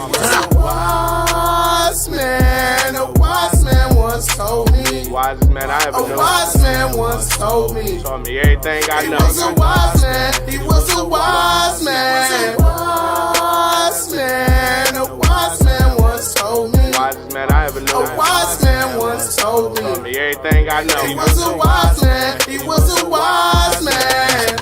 Wise man, a wise man once told me. Wisest man I ever knew. A wise man once told me. Told me everything I know. He was a wise man. He was a wise man. Wise man. A wise man once told me. Wisest man I ever knew. A wise man once told me. Told me everything I know. He was a wise man. He was a wise man.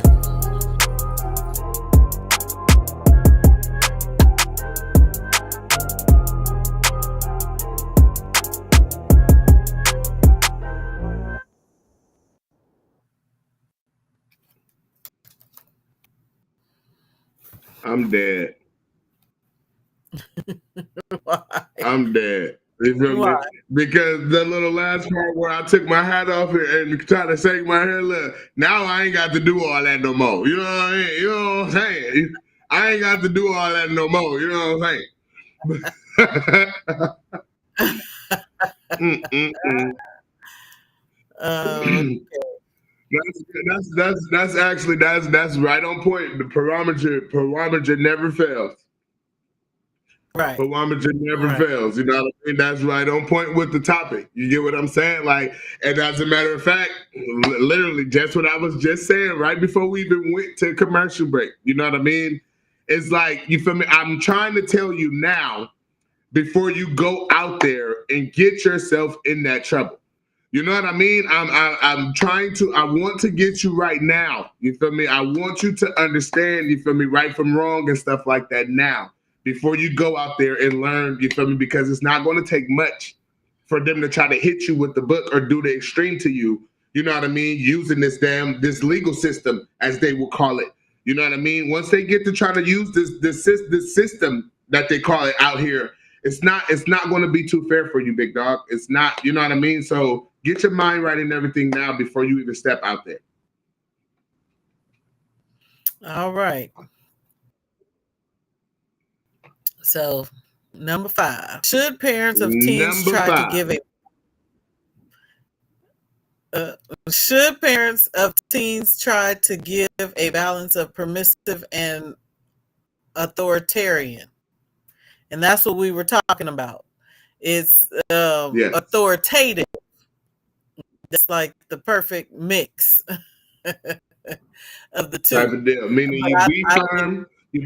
I'm dead. Why? I'm dead. You feel me? Why? Because the little last part where I took my hat off and tried to shake my hair, look, now I ain't got to do all that no more. You know what I mean? You know what I'm saying? I ain't got to do all that no more. You know what I'm saying? That's actually right on point. The parameter never fails. Right. Parameter never fails. You know what I mean? That's right on point with the topic. You get what I'm saying? Like, and as a matter of fact, literally just what I was just saying right before we even went to commercial break. You know what I mean? It's like, you feel me? I'm trying to tell you now before you go out there and get yourself in that trouble. You know what I mean? I'm trying to, I want to get you right now. You feel me? I want you to understand, you feel me, right from wrong and stuff like that now, before you go out there and learn, you feel me? Because it's not going to take much for them to try to hit you with the book or do the extreme to you. You know what I mean? Using this legal system, as they will call it. You know what I mean? Once they get to try to use this system that they call it out here, it's not going to be too fair for you, big dog. It's not, you know what I mean? So get your mind right and everything now before you even step out there. All right. So, number 5. Should parents of teens Number try 5. to give should parents of teens try to give a balance of permissive and authoritarian? And that's what we were talking about. It's Yes. authoritative. That's like the perfect mix of the two. Type of deal. Meaning But you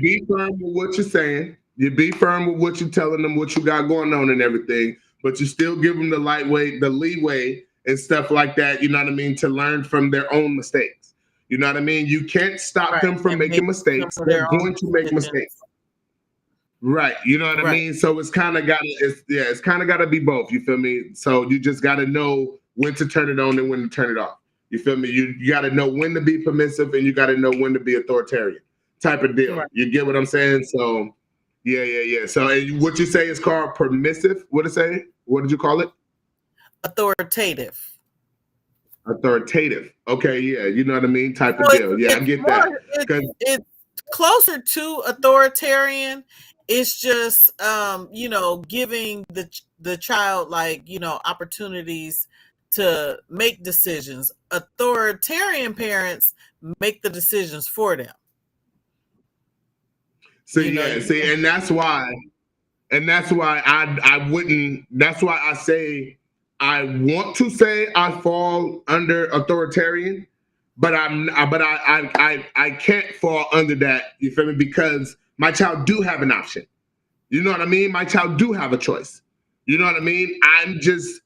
be firm with what you're saying. You be firm with what you're telling them, what you got going on and everything, but you still give them the leeway and stuff like that, you know what I mean, to learn from their own mistakes. You know what I mean? You can't stop them from making mistakes. They're going to make mistakes. Right. You know what I mean? So it's kind of gotta be both. You feel me? So you just gotta know when to turn it on and when to turn it off. You feel me? You gotta know when to be permissive and you gotta know when to be authoritarian type of deal. Right. You get what I'm saying? So yeah. So what you say is called permissive? What did you call it? Authoritative. Okay, yeah, you know what I mean? Type of deal. Yeah, I get that. It's closer to authoritarian. It's just giving the child opportunities to make decisions. Authoritarian parents make the decisions for them. And that's why I wouldn't. That's why I say I want to say I fall under authoritarian, but I can't fall under that. You feel me? Because my child do have an option. You know what I mean? My child do have a choice. You know what I mean? I'm just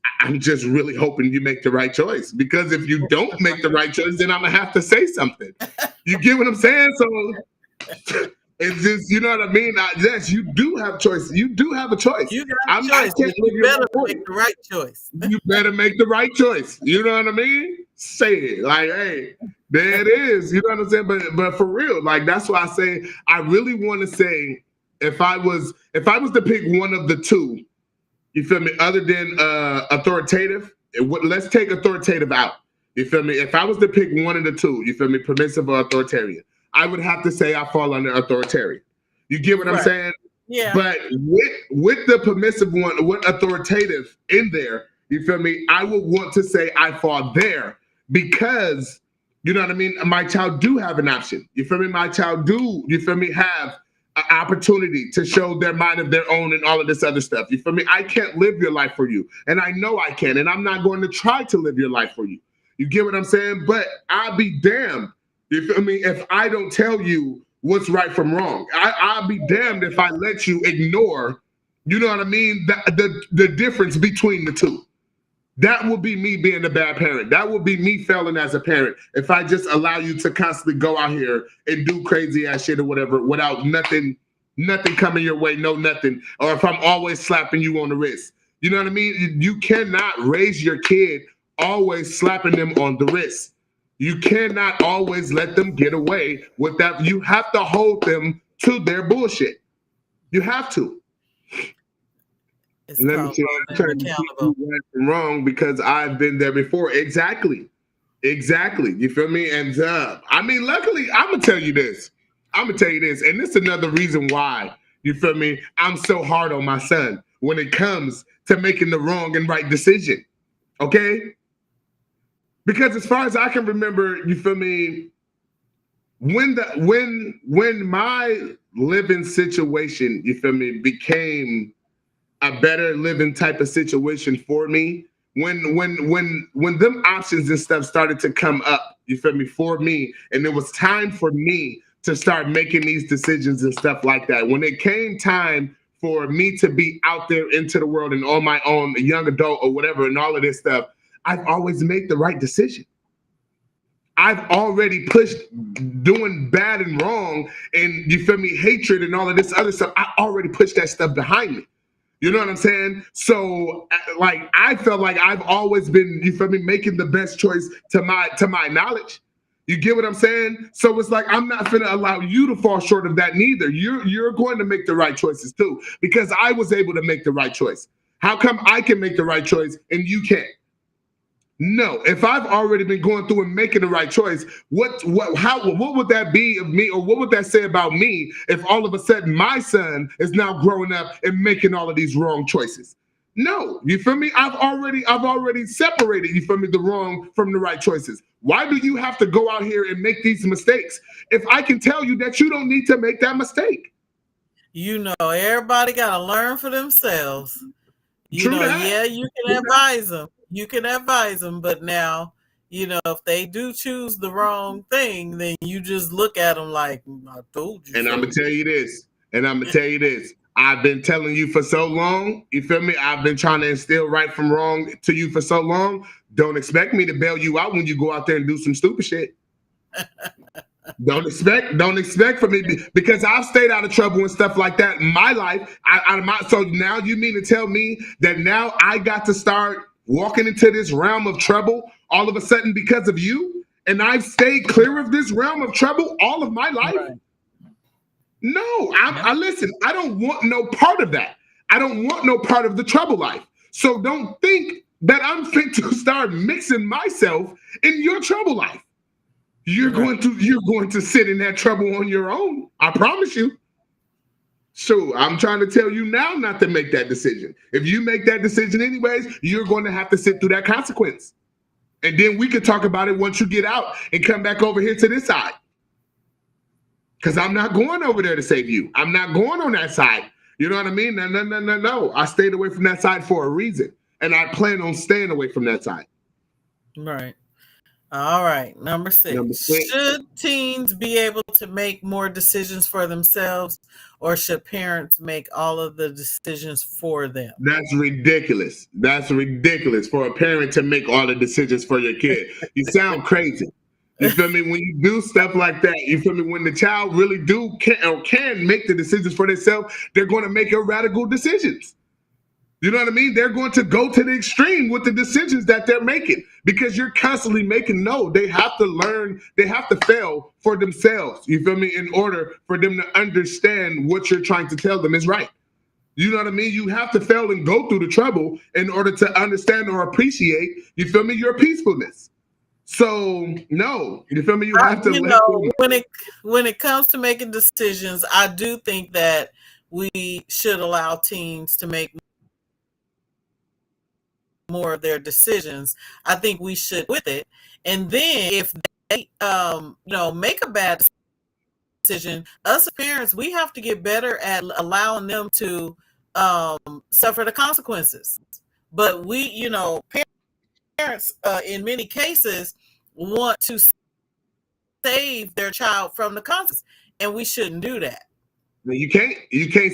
really hoping you make the right choice, because if you don't make the right choice, then I'm gonna have to say something. You get what I'm saying? So it's just, you know what I mean? Yes, you do have choice. You do have a choice. You got a choice. You better make the right choice. You better make the right choice. You know what I mean? Say it. Like, hey, there it is. You know what I'm saying? But for real, like, that's why I say I really want to say, if I was to pick one of the two, you feel me, other than authoritative, let's take authoritative out. You feel me? If I was to pick one of the two, you feel me, permissive or authoritarian, I would have to say I fall under authoritarian. You get what I'm saying? Yeah. But with the permissive one, with authoritative in there, you feel me, I would want to say I fall there, because, you know what I mean, my child do have an option. You feel me? My child do, you feel me, have an opportunity to show their mind of their own and all of this other stuff. You feel me? I can't live your life for you, and I know I can, and I'm not going to try to live your life for you. You get what I'm saying? But I'll be damned, you feel me, if I don't tell you what's right from wrong. I'll be damned if I let you ignore, you know what I mean, the difference between the two. That would be me being a bad parent. That would be me failing as a parent, if I just allow you to constantly go out here and do crazy ass shit or whatever without nothing coming your way, no nothing. Or if I'm always slapping you on the wrist. You know what I mean? You cannot raise your kid always slapping them on the wrist. You cannot always let them get away with that. You have to hold them to their bullshit. You have to. Let me tell you wrong, because I've been there before. Exactly. You feel me? And I mean, luckily, I'm gonna tell you this, and this is another reason why, you feel me, I'm so hard on my son when it comes to making the wrong and right decision. Okay? Because as far as I can remember, you feel me, when my living situation, you feel me, became a better living type of situation for me, when them options and stuff started to come up, you feel me, for me, and it was time for me to start making these decisions and stuff like that. When it came time for me to be out there into the world and on my own, a young adult or whatever, and all of this stuff, I've always made the right decision. I've already pushed doing bad and wrong and, you feel me, hatred and all of this other stuff. I already pushed that stuff behind me. You know what I'm saying? So like, I felt like I've always been, you feel me, making the best choice to my knowledge. You get what I'm saying? So it's like, I'm not finna allow you to fall short of that neither. You're going to make the right choices too, because I was able to make the right choice. How come I can make the right choice and you can't? No, if I've already been going through and making the right choice, what would that be of me, or what would that say about me if all of a sudden my son is now growing up and making all of these wrong choices? No, you feel me? I've already separated, you feel me, the wrong from the right choices. Why do you have to go out here and make these mistakes if I can tell you that you don't need to make that mistake? You know, everybody got to learn for themselves. You know, that. yeah, you can advise them. You can advise them, but now, you know, if they do choose the wrong thing, then you just look at them like, I told you. And so. I'm gonna tell you this. I've been telling you for so long, you feel me? I've been trying to instill right from wrong to you for so long. Don't expect me to bail you out when you go out there and do some stupid shit. Don't expect for me because I've stayed out of trouble and stuff like that in my life. So now you mean to tell me that now I got to start walking into this realm of trouble all of a sudden because of you? And I've stayed clear of this realm of trouble all of my life? Right. No, I listen, I don't want no part of that. I don't want no part of the trouble life. So don't think that I'm fit to start mixing myself in your trouble life. You're going to sit in that trouble on your own. I promise you. So I'm trying to tell you now not to make that decision. If you make that decision anyways, you're going to have to sit through that consequence. And then we could talk about it once you get out and come back over here to this side. Because I'm not going over there to save you. I'm not going on that side. You know what I mean? No. I stayed away from that side for a reason. And I plan on staying away from that side. Right. All right. Number six. Should teens be able to make more decisions for themselves, or should parents make all of the decisions for them? That's ridiculous. That's ridiculous for a parent to make all the decisions for your kid. You sound crazy. You feel me? When you do stuff like that, you feel me? When the child really can make the decisions for themselves, they're going to make radical decisions. You know what I mean? They're going to go to the extreme with the decisions that they're making because you're constantly making they have to learn, they have to fail for themselves. You feel me? In order for them to understand what you're trying to tell them is right. You know what I mean? You have to fail and go through the trouble in order to understand or appreciate, you feel me, your peacefulness. So no, you feel me? You have to when it comes to making decisions, I do think that we should allow teens to make more of their decisions. I think we should with it. And then if they make a bad decision, us as parents, we have to get better at allowing them to suffer the consequences. But we, parents in many cases want to save their child from the consequences, and we shouldn't do that. You can't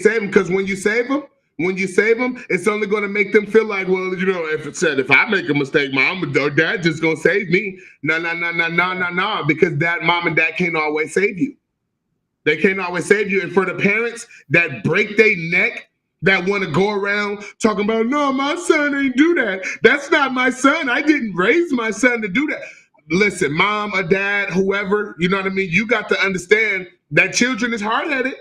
save them, because when you save them, it's only going to make them feel like, well, if I make a mistake, mom or dad just going to save me. No, because that mom and dad can't always save you. They can't always save you. And for the parents that break their neck, that want to go around talking about, no, my son ain't do that. That's not my son. I didn't raise my son to do that. Listen, mom or dad, whoever, you know what I mean? You got to understand that children is hard-headed.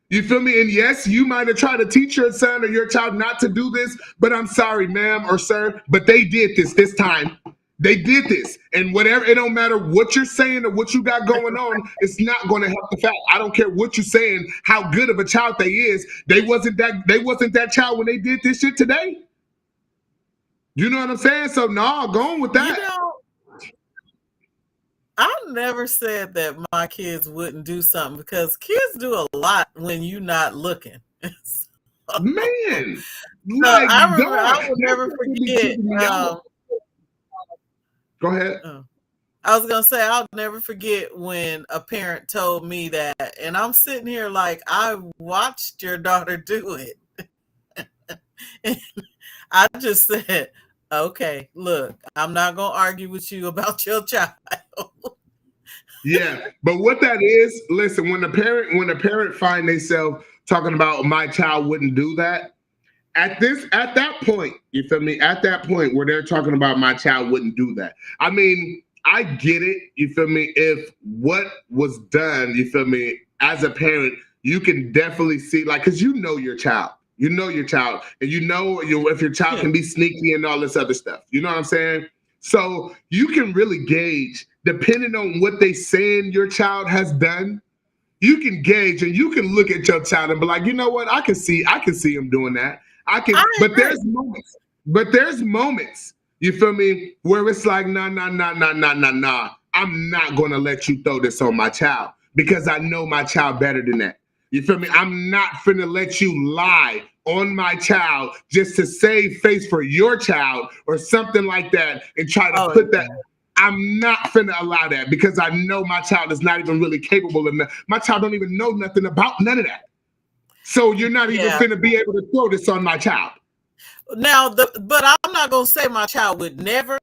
You feel me? And yes, you might have tried to teach your son or your child not to do this, but I'm sorry, ma'am or sir, but they did this time. They did this. And whatever, it don't matter what you're saying or what you got going on, it's not going to help the fact. I don't care what you're saying, how good of a child they is. They wasn't that child when they did this shit today. You know what I'm saying? So no, going with that. I never said that my kids wouldn't do something, because kids do a lot when you're not looking. Man, like, I will never forget. Go ahead. I was gonna say, I'll never forget when a parent told me that, and I'm sitting here like, I watched your daughter do it. And I just said, Okay, look, I'm not gonna argue with you about your child. Yeah, but what that is, listen, when a parent find themselves talking about my child wouldn't do that, at that point, you feel me? At that point where they're talking about my child wouldn't do that. I mean, I get it, you feel me? If what was done, you feel me, as a parent, you can definitely see, like, because you know your child. You know your child, and you know if your child can be sneaky and all this other stuff. You know what I'm saying? So you can really gauge, depending on what they saying your child has done, you can gauge and you can look at your child and be like, you know what, I can see him doing that. I can, I but agree. there's moments, you feel me, where it's like, nah, I'm not gonna let you throw this on my child because I know my child better than that. You feel me? I'm not finna let you lie on my child just to save face for your child or something like that and try to put that. I'm not finna allow that because I know my child is not even really capable of that. My child don't even know nothing about none of that. So you're not even finna be able to throw this on my child. Now, but I'm not gonna say my child would never.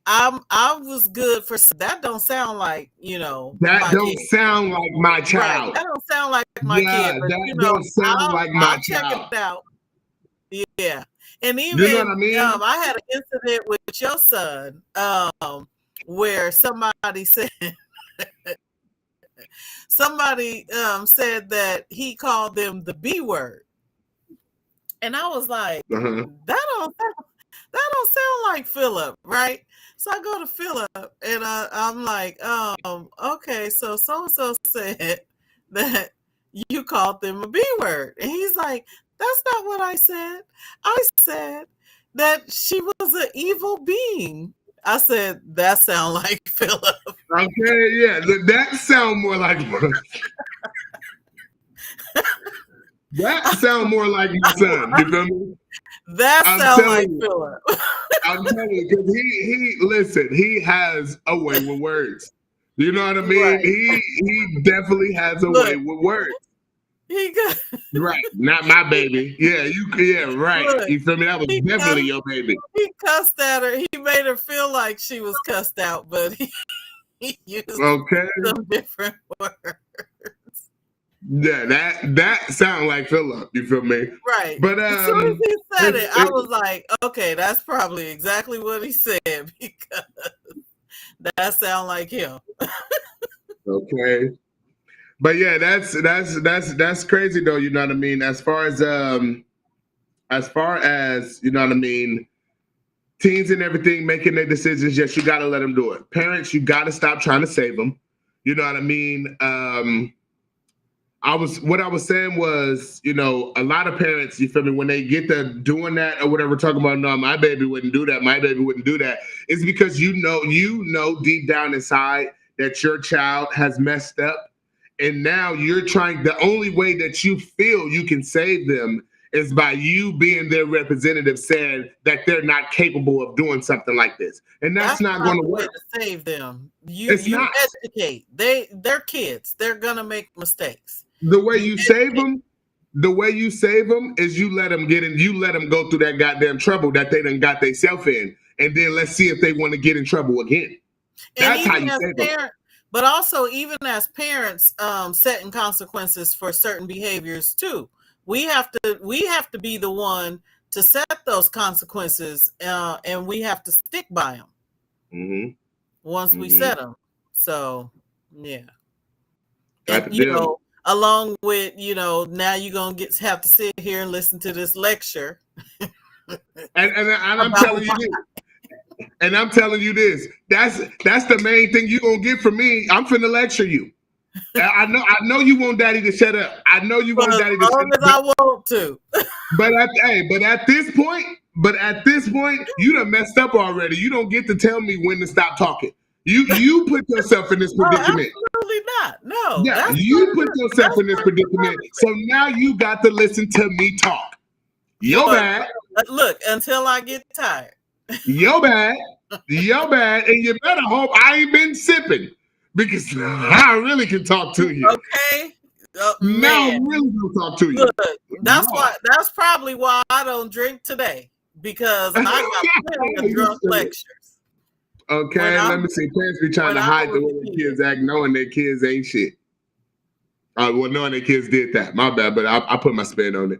I was good for that. Don't sound like That don't sound like my child. Right. That don't sound like my kid. But, that don't sound like my I'll check child. it out. Yeah, and even you know what I mean? I had an incident with your son where somebody said that he called them the B word, and I was like, that don't sound like Philip, right? So I go to Philip and I'm like, okay, so and so said that you called them a B word, and he's like, that's not what I said. I said that she was an evil being. I said, that sound like Philip. Okay, yeah, that sound more like that sound more like my son. You feel me? That sound like Philip. I'm telling you, because he has a way with words. You know what I mean? Right. He definitely has a way with words. Right, not my baby. Yeah, right. Look, you feel me? That was definitely your baby. He cussed at her. He made her feel like she was cussed out, but he used some different words. Yeah, that sound like Philip. You feel me? Right. But as soon as he said it, I was like, okay, that's probably exactly what he said because that sound like him. Okay. But yeah, that's crazy though, you know what I mean? As far as you know what I mean, teens and everything making their decisions, yes, you gotta let them do it. Parents, you gotta stop trying to save them. You know what I mean? What I was saying was, a lot of parents, you feel me, when they get to doing that or whatever, talking about, no, my baby wouldn't do that, my baby wouldn't do that, it's because you know deep down inside that your child has messed up. And now you're trying, the only way that you feel you can save them is by you being their representative saying that they're not capable of doing something like this. And that's not going to work. To save them. You educate. They're kids. They're going to make mistakes. The way you save them is you let them go through that goddamn trouble that they done got themselves in. And then let's see if they want to get in trouble again. That's how you save them. But also, even as parents, setting consequences for certain behaviors too. We have to be the one to set those consequences, and we have to stick by them once we set them. So, yeah. And, along with, now you're going to have to sit here and listen to this lecture. and I'm telling you this. And I'm telling you this. That's the main thing you're going to get from me. I'm finna lecture you. I know you want daddy to shut up. I know you want daddy to shut up. I want to. But at this point, you done messed up already. You don't get to tell me when to stop talking. You put yourself in this predicament. Absolutely not. No. Yeah, you put yourself in this predicament. So now you got to listen to me talk. Bad. Look, until I get tired. Your bad, and you better hope I ain't been sipping because I really can talk to you. Okay, now I really can talk to you. Look, that's probably why I don't drink today because I got plenty of drunk lectures. Okay, let me see. Parents be trying to hide the way their kids act, knowing their kids ain't shit. Well, knowing their kids did that. My bad, but I put my spin on it.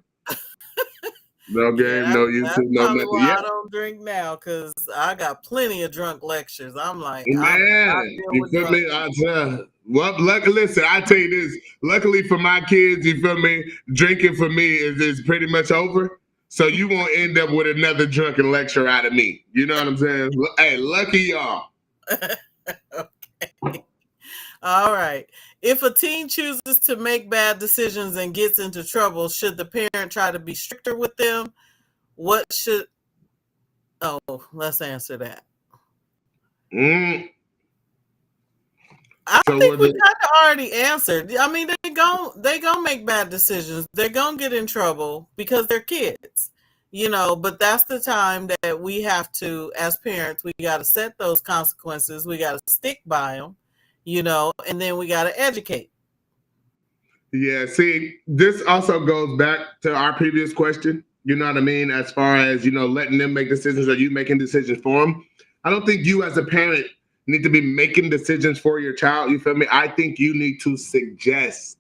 No game, no YouTube, no nothing. Why I don't drink now, because I got plenty of drunk lectures. I'm like, man, you feel me? Well, listen, I tell you this. Luckily for my kids, you feel me? Drinking for me is pretty much over. So you won't end up with another drunken lecture out of me. You know what I'm saying? Hey, lucky y'all. Okay. All right. If a teen chooses to make bad decisions and gets into trouble, should the parent try to be stricter with them? Let's answer that. I think we kind of already answered. I mean, they gonna make bad decisions. They're gonna get in trouble because they're kids, but that's the time that we have to, as parents, we got to set those consequences. We got to stick by them, and then we got to educate. Yeah, see, this also goes back to our previous question. You know what I mean? As far as, letting them make decisions or you making decisions for them. I don't think you as a parent need to be making decisions for your child. You feel me? I think you need to suggest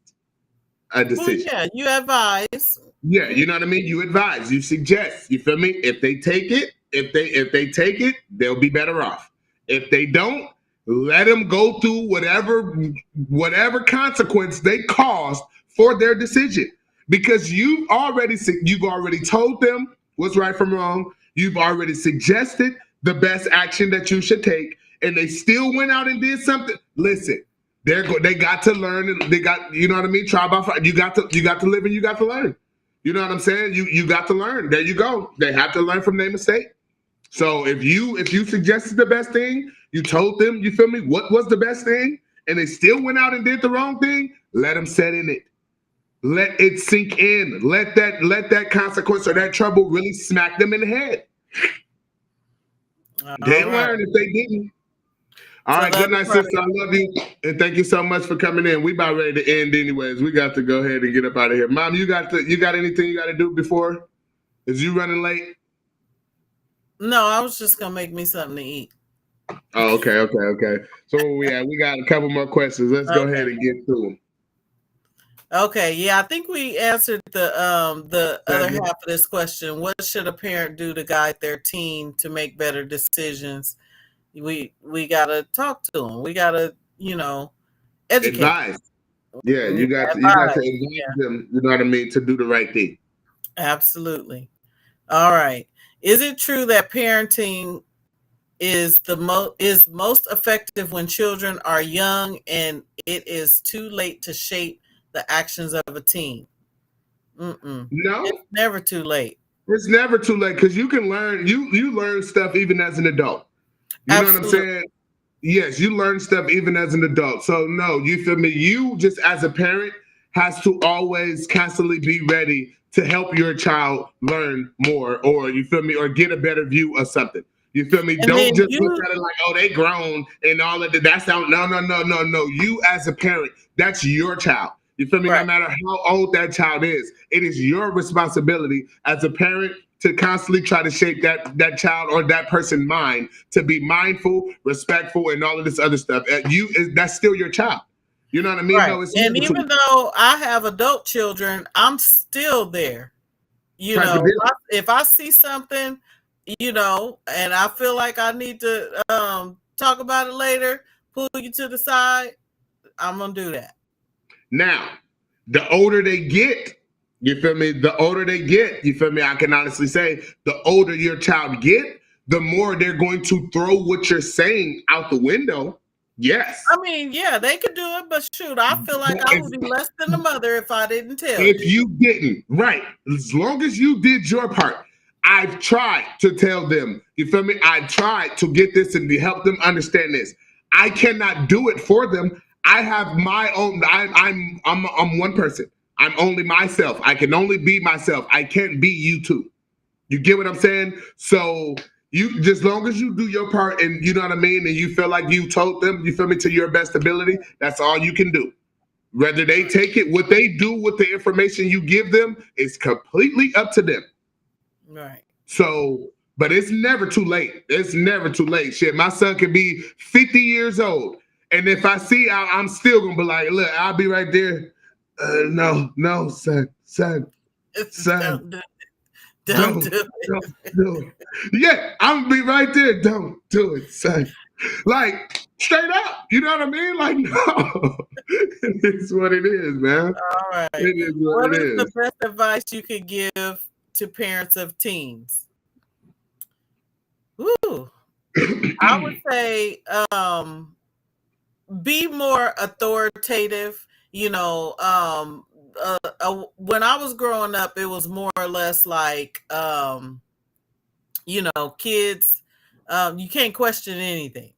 a decision. Well, yeah, you advise. Yeah, you know what I mean? You advise, you suggest. You feel me? If they take it, they'll be better off. If they don't, let them go through whatever consequence they caused for their decision. Because you've already told them what's right from wrong. You've already suggested the best action that you should take, and they still went out and did something. Listen, they got to learn. They got, you know what I mean? Try by fire. You got to live and you got to learn. You know what I'm saying? You got to learn. There you go. They have to learn from their mistake. So if you suggested the best thing, you told them, you feel me, what was the best thing, and they still went out and did the wrong thing, let them set in it. Let it sink in. Let that consequence or that trouble really smack them in the head. They learn if they didn't. All right, good night, sister. I love you. And thank you so much for coming in. We about ready to end anyways. We got to go ahead and get up out of here. Mom, you got anything you got to do before? Is you running late? No, I was just going to make me something to eat. Oh, okay. So where we at? We got a couple more questions. Let's go ahead and get through them. Okay, yeah, I think we answered the other half of this question. What should a parent do to guide their teen to make better decisions? We got to talk to them. We got to, educate. Advise. Yeah, you got to advise them, you know what I mean, to do the right thing. Absolutely. All right. Is it true that parenting is most effective when children are young and it is too late to shape the actions of a teen? No, it's never too late. It's never too late because you can learn. You learn stuff even as an adult. You know what I'm saying? Yes, you learn stuff even as an adult. So no, you feel me? You just as a parent has to always constantly be ready to help your child learn more, or you feel me, or get a better view of something. You feel me? Don't just look at it like, oh, they grown and all of that. That's not. No. You as a parent, that's your child. You feel me? Right. No matter how old that child is, it is your responsibility as a parent to constantly try to shape that child or that person's mind to be mindful, respectful, and all of this other stuff. That's still your child. You know what I mean? Right. No, and even though I have adult children, I'm still there. If I see something, and I feel like I need to talk about it later, pull you to the side, I'm gonna do that. Now, the older they get, you feel me? The older they get, you feel me? I can honestly say, the older your child get, the more they're going to throw what you're saying out the window. Yes. I mean, yeah, they could do it, but shoot, I feel like I would be less than a mother if I didn't tell you. If you didn't, right. As long as you did your part. I've tried to tell them, you feel me? I tried to get this and to help them understand this. I cannot do it for them. I have my own. I'm one person. I'm only myself. I can only be myself. I can't be you two. You get what I'm saying? So you, just as long as you do your part, and you know what I mean, and you feel like you told them, you feel me, to your best ability, that's all you can do. Whether they take it, what they do with the information you give them is completely up to them. Right. So, but it's never too late. It's never too late. Shit, my son could be 50 years old. And if I see, I'm still going to be like, look, I'll be right there. No, son. Don't do it. Don't do it. Yeah, I'm going to be right there. Don't do it, son. Like, straight up. You know what I mean? Like, no. It's what it is, man. All right. It is What it is the is. best advice you could give to parents of teens? Ooh. I would say be more authoritative. When I was growing up, it was more or less like, kids, you can't question anything.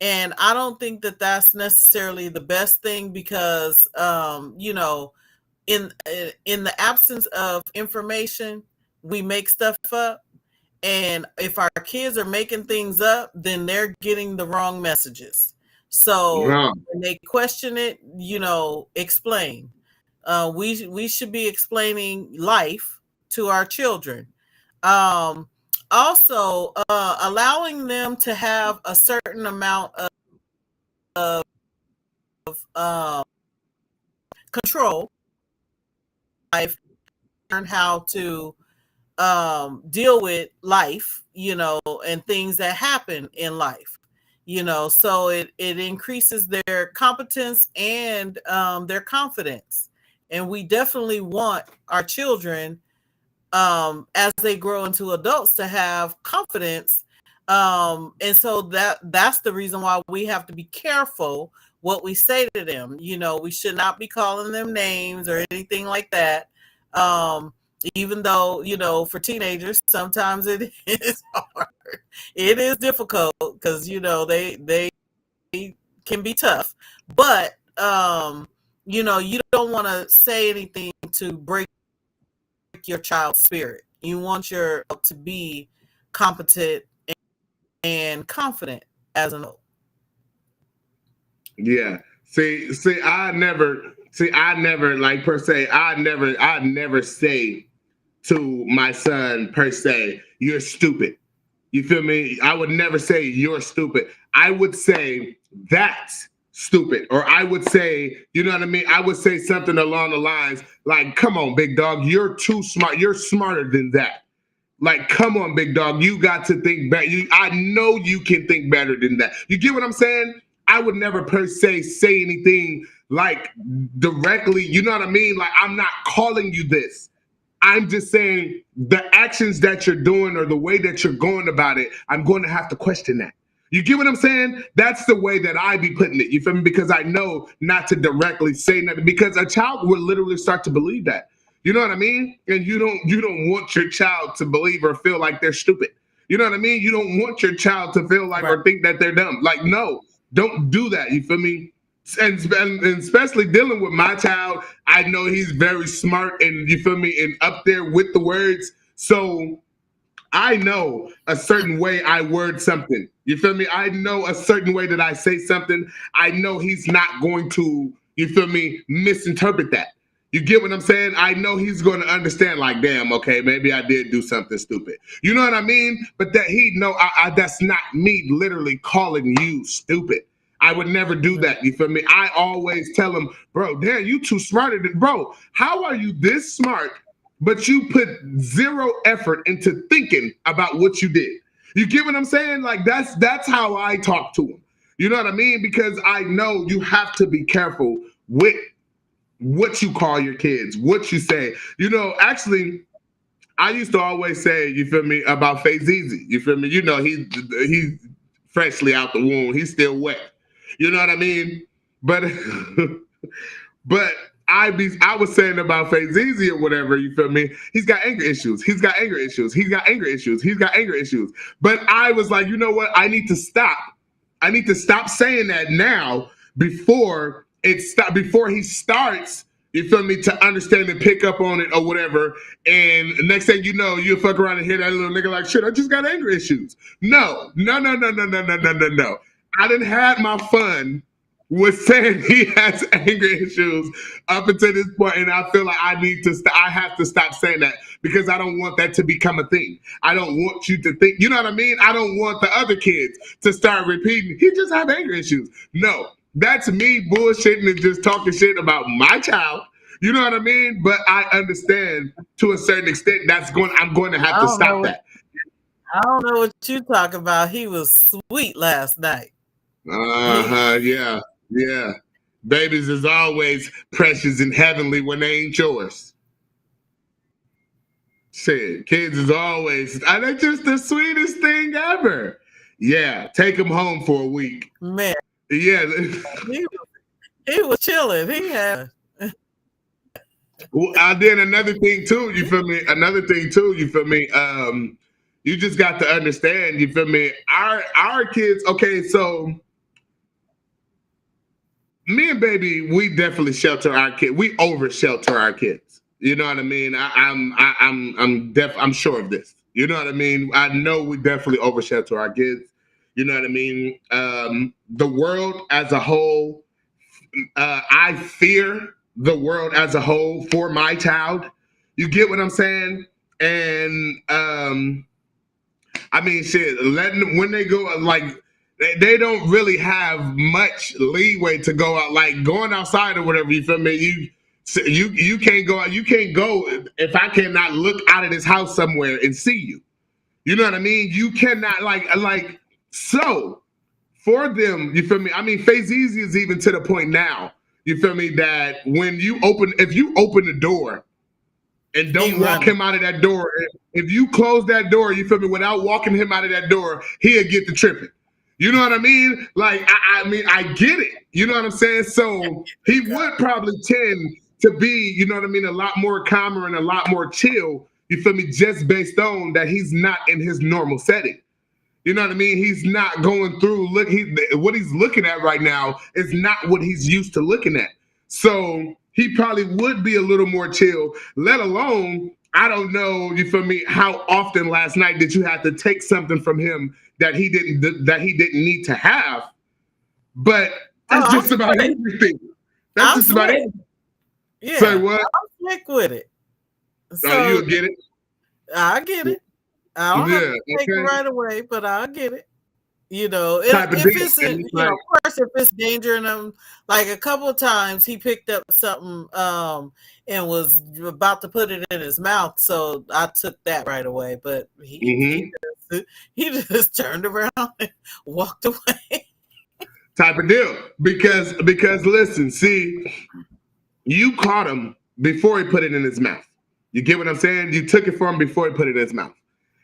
And I don't think that that's necessarily the best thing because, in the absence of information, we make stuff up. And if our kids are making things up, then they're getting the wrong messages. So when they question it, explain. We should be explaining life to our children. Also, allowing them to have a certain amount of control, life, learn how to deal with life, and things that happen in life, so it increases their competence and their confidence. And we definitely want our children, as they grow into adults, to have confidence. And so that's the reason why we have to be careful what we say to them. We should not be calling them names or anything like that. Even though, for teenagers, sometimes it is hard. It is difficult because, they can be tough. But, you don't want to say anything to break your child's spirit. You want your child to be competent and confident as an adult. Yeah. See, I never like per se, I never say to my son per se, you're stupid. You feel me? I would never say you're stupid. I would say that's stupid. Or I would say, you know what I mean? I would say something along the lines like, come on, big dog, you're too smart. You're smarter than that. Like, come on, big dog, you got to think better. I know you can think better than that. You get what I'm saying? I would never per se say anything like directly, you know what I mean? Like, I'm not calling you this. I'm just saying the actions that you're doing or the way that you're going about it, I'm going to have to question that. You get what I'm saying? That's the way that I be putting it. You feel me? Because I know not to directly say nothing, because a child will literally start to believe that. You know what I mean? And you don't want your child to believe or feel like they're stupid. You know what I mean? You don't want your child to feel like or think that they're dumb. Like, no, don't do that. You feel me? And especially dealing with my child, I know he's very smart and, you feel me, and up there with the words. So I know a certain way I word something. You feel me? I know a certain way that I say something. I know he's not going to, you feel me, misinterpret that. You get what I'm saying? I know he's going to understand, like, damn, okay, maybe I did do something stupid. You know what I mean? But that that's not me literally calling you stupid. I would never do that. You feel me? I always tell him, bro, damn, you too smarter than, bro, how are you this smart, but you put zero effort into thinking about what you did? You get what I'm saying? Like, that's how I talk to him. You know what I mean? Because I know you have to be careful with what you call your kids, what you say. Actually, I used to always say, you feel me, about Faze Easy. You feel me? He's freshly out the womb. He's still wet. You know what I mean? But but I was saying about Faze Easy or whatever, you feel me? He's got anger issues. He's got anger issues. He's got anger issues. He's got anger issues. But I was like, you know what? I need to stop. I need to stop saying that now before he starts, you feel me, to understand and pick up on it or whatever. And next thing you know, you fuck around and hear that little nigga like, shit, I just got anger issues. No. I done had my fun was saying he has anger issues up until this point, and I feel like I have to stop saying that because I don't want that to become a thing. I don't want you to think, you know what I mean? I don't want the other kids to start repeating, he just have anger issues. No, that's me bullshitting and just talking shit about my child. You know what I mean? But I understand to a certain extent I'm going to have to stop that. I don't know what you talk about. He was sweet last night. Yeah. Yeah. Babies is always precious and heavenly when they ain't yours. Shit, kids is always, they're just the sweetest thing ever. Yeah, take them home for a week. Man. Yeah. He was chilling. He had. Well, then another thing too, you feel me? You just got to understand, you feel me? Our kids, okay, so me and baby, we definitely shelter our kids. We over shelter our kids. You know what I mean? I'm sure of this. You know what I mean? I know we definitely over shelter our kids. You know what I mean? The world as a whole, I fear the world as a whole for my child. You get what I'm saying? And I mean, shit. When they go, like, they don't really have much leeway to go out, like going outside or whatever. You feel me? You can't go out. You can't go if I cannot look out of this house somewhere and see you. You know what I mean? You cannot like so for them. You feel me? I mean, Face Easy is even to the point now. You feel me? That if you open the door and don't walk him out of that door, if you close that door, you feel me? Without walking him out of that door, he'll get the tripping. You know what I mean? Like, I mean, I get it. You know what I'm saying? So he would probably tend to be, you know what I mean, a lot more calmer and a lot more chill. You feel me? Just based on that he's not in his normal setting. You know what I mean? He's not going through, what he's looking at right now is not what he's used to looking at. So he probably would be a little more chill, let alone, I don't know, you feel me, how often last night did you have to take something from him that he didn't need to have? But that's just about everything. That's just about everything. Yeah. Say what? I'm slick with it. So you'll get it? I get it. I don't have to take it right away, but I'll get it. You know, if it's of course, if it's danger, and like a couple of times he picked up something and was about to put it in his mouth, so I took that right away. But he just turned around and walked away. Type of deal, because listen, see, you caught him before he put it in his mouth. You get what I'm saying? You took it from him before he put it in his mouth.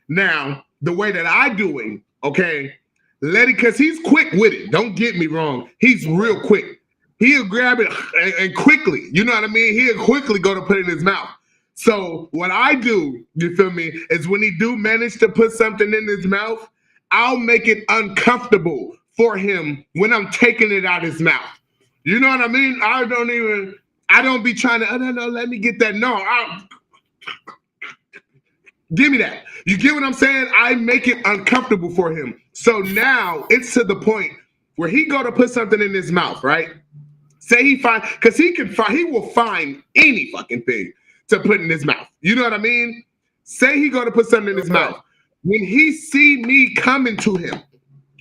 Now, the way that I do it, okay, because he's quick with it. Don't get me wrong. He's real quick. He'll grab it and quickly, you know what I mean? He'll quickly go to put it in his mouth. So what I do, you feel me, is when he do manage to put something in his mouth, I'll make it uncomfortable for him when I'm taking it out of his mouth. You know what I mean? I don't be trying to, no, let me get that. No, give me that. You get what I'm saying? I make it uncomfortable for him. So now it's to the point where he go to put something in his mouth, right? Say because he will find any fucking thing to put in his mouth. You know what I mean? Say he go to put something in his mouth. When he see me coming to him,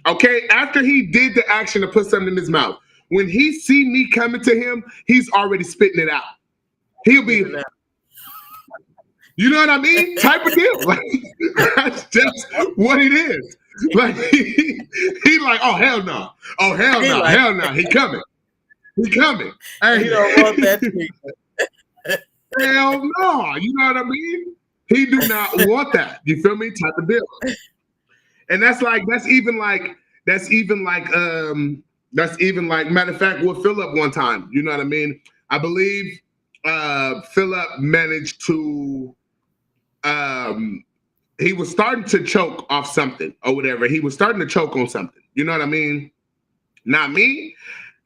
okay, after he did the action to put something in his mouth, when he see me coming to him, he's already spitting it out. He'll be... You know what I mean? Type of deal. Like, that's just what it is. Like he like, oh hell no. Oh hell no. Like, hell no. He coming. He coming. Hey, he don't want that treatment. Hell no. You know what I mean? He do not want that. You feel me? Type of deal. And that's even like matter of fact with Philip one time. You know what I mean? I believe Philip managed to he was starting to choke off something or whatever. He was starting to choke on something. You know what I mean? Not me.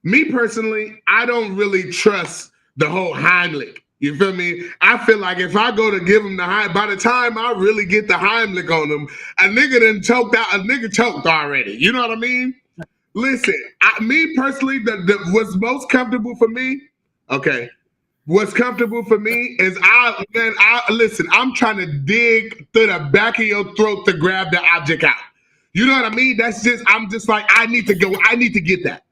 Me personally, I don't really trust the whole Heimlich. You feel me? I feel like if I go to give him the Heimlich, by the time I really get the Heimlich on him, a nigga choked already. You know what I mean? Listen, me personally, the what's most comfortable for me, okay. What's comfortable for me is listen, I'm trying to dig through the back of your throat to grab the object out. You know what I mean? I'm just like, I need to get that.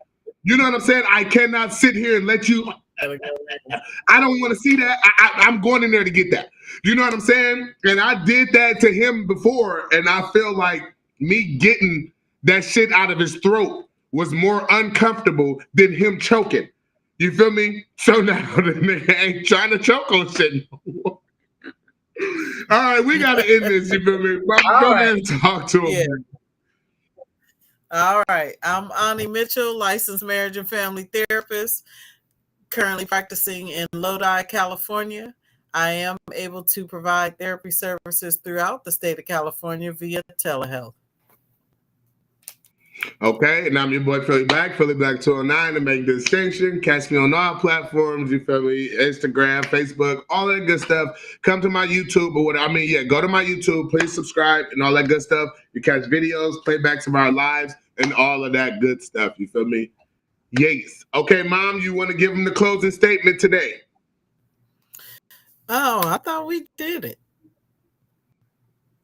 You know what I'm saying? I cannot sit here and let you, I don't want to see that. I'm going in there to get that. You know what I'm saying? And I did that to him before, and I feel like me getting that shit out of his throat was more uncomfortable than him choking. You feel me? So now the nigga ain't trying to choke on shit no more. All right, we got to end this. You feel me? Go ahead and talk to him. Yeah. All right. I'm Ani Mitchell, licensed marriage and family therapist, currently practicing in Lodi, California. I am able to provide therapy services throughout the state of California via telehealth. Okay, and I'm your boy Philly Black 209 to make the distinction. Catch me on all platforms, you feel me? Instagram, Facebook, all that good stuff. Come to my YouTube or whatever. Go to my YouTube, please subscribe and all that good stuff. You catch videos, playbacks of our lives, and all of that good stuff. You feel me? Yes. Okay, Mom, you want to give them the closing statement today? Oh, I thought we did it.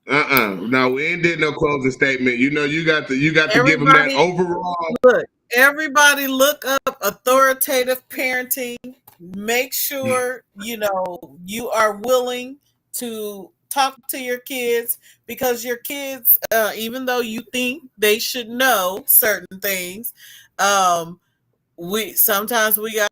No, we ain't did no closing statement. You know, you got to give them that overall. Look, everybody look up authoritative parenting. Make sure, you are willing to talk to your kids, because your kids, even though you think they should know certain things, we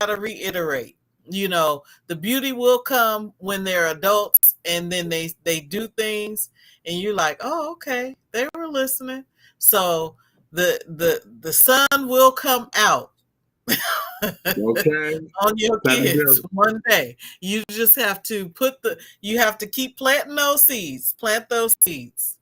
gotta reiterate. The beauty will come when they're adults, and then they do things, and you're like, oh, okay, they were listening. So the sun will come out. Okay. On your kids one day. You just have to keep planting those seeds. Plant those seeds.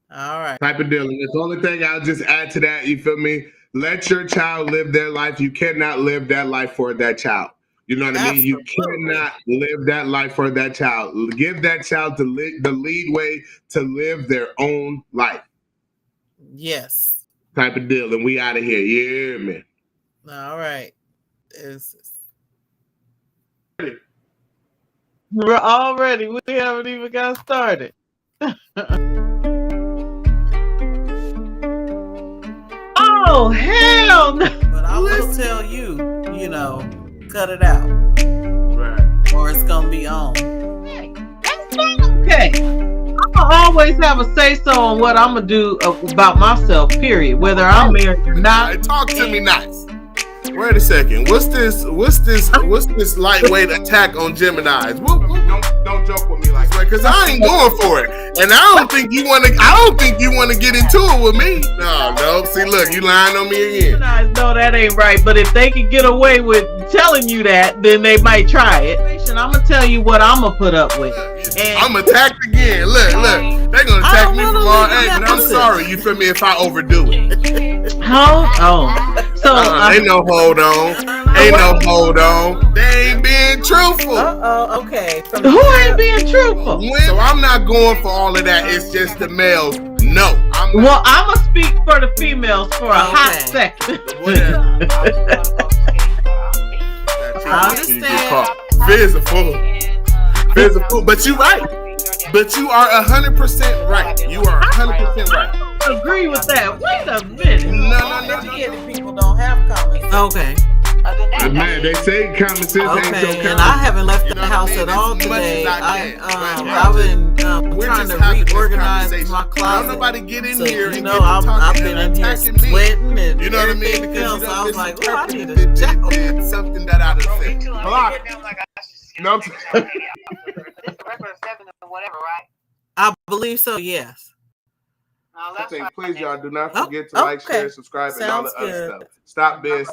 All right. Type of deal. And the only thing I'll just add to that, you feel me? Let your child live their life. You cannot live that life for that child. You know what I mean? You cannot live that life for that child. Give that child the lead way to live their own life. Yes. Type of deal. And we out of here. Yeah, man. All right. We're all ready. We haven't even got started. Oh, hell no. But I will tell you, cut it out. Right. Or it's going to be on. Hey, that's okay. I'm going to always have a say-so on what I'm going to do about myself, period. Whether I'm married or not. Right, talk to me nice. Wait a second. What's this lightweight attack on Geminis? Don't joke with me like that. Because I ain't going for it, and I don't think you want to get into it with me. No. See, look, you lying on me again. No, that ain't right. But if they can get away with telling you that, then they might try it. I'm gonna tell you what I'm gonna put up with. And I'm attacked again. Look, they're gonna attack me from all angles. I'm sorry, you feel me, if I overdo it. So ain't no hold on. They ain't being truthful. Okay. Who ain't being truthful? So I'm not going for all of that. It's just the males. No. I'm gonna speak for the females for a hot second. I understand. Fizz a fool. But you right. But you are 100% right. You are 100% right. I don't agree with that. Wait a minute. No. Educated people don't have common sense. Okay. Man, they say common sense ain't so common. And I haven't left the house at all today. I've been trying to reorganize my closet. Don't nobody get in here. I've been in here sweating and you know what I mean? Because I was like, I need to check on something that I done said. No. I believe so. Yes. Please, y'all do not forget to like, share, subscribe, and all the other stuff. Stop being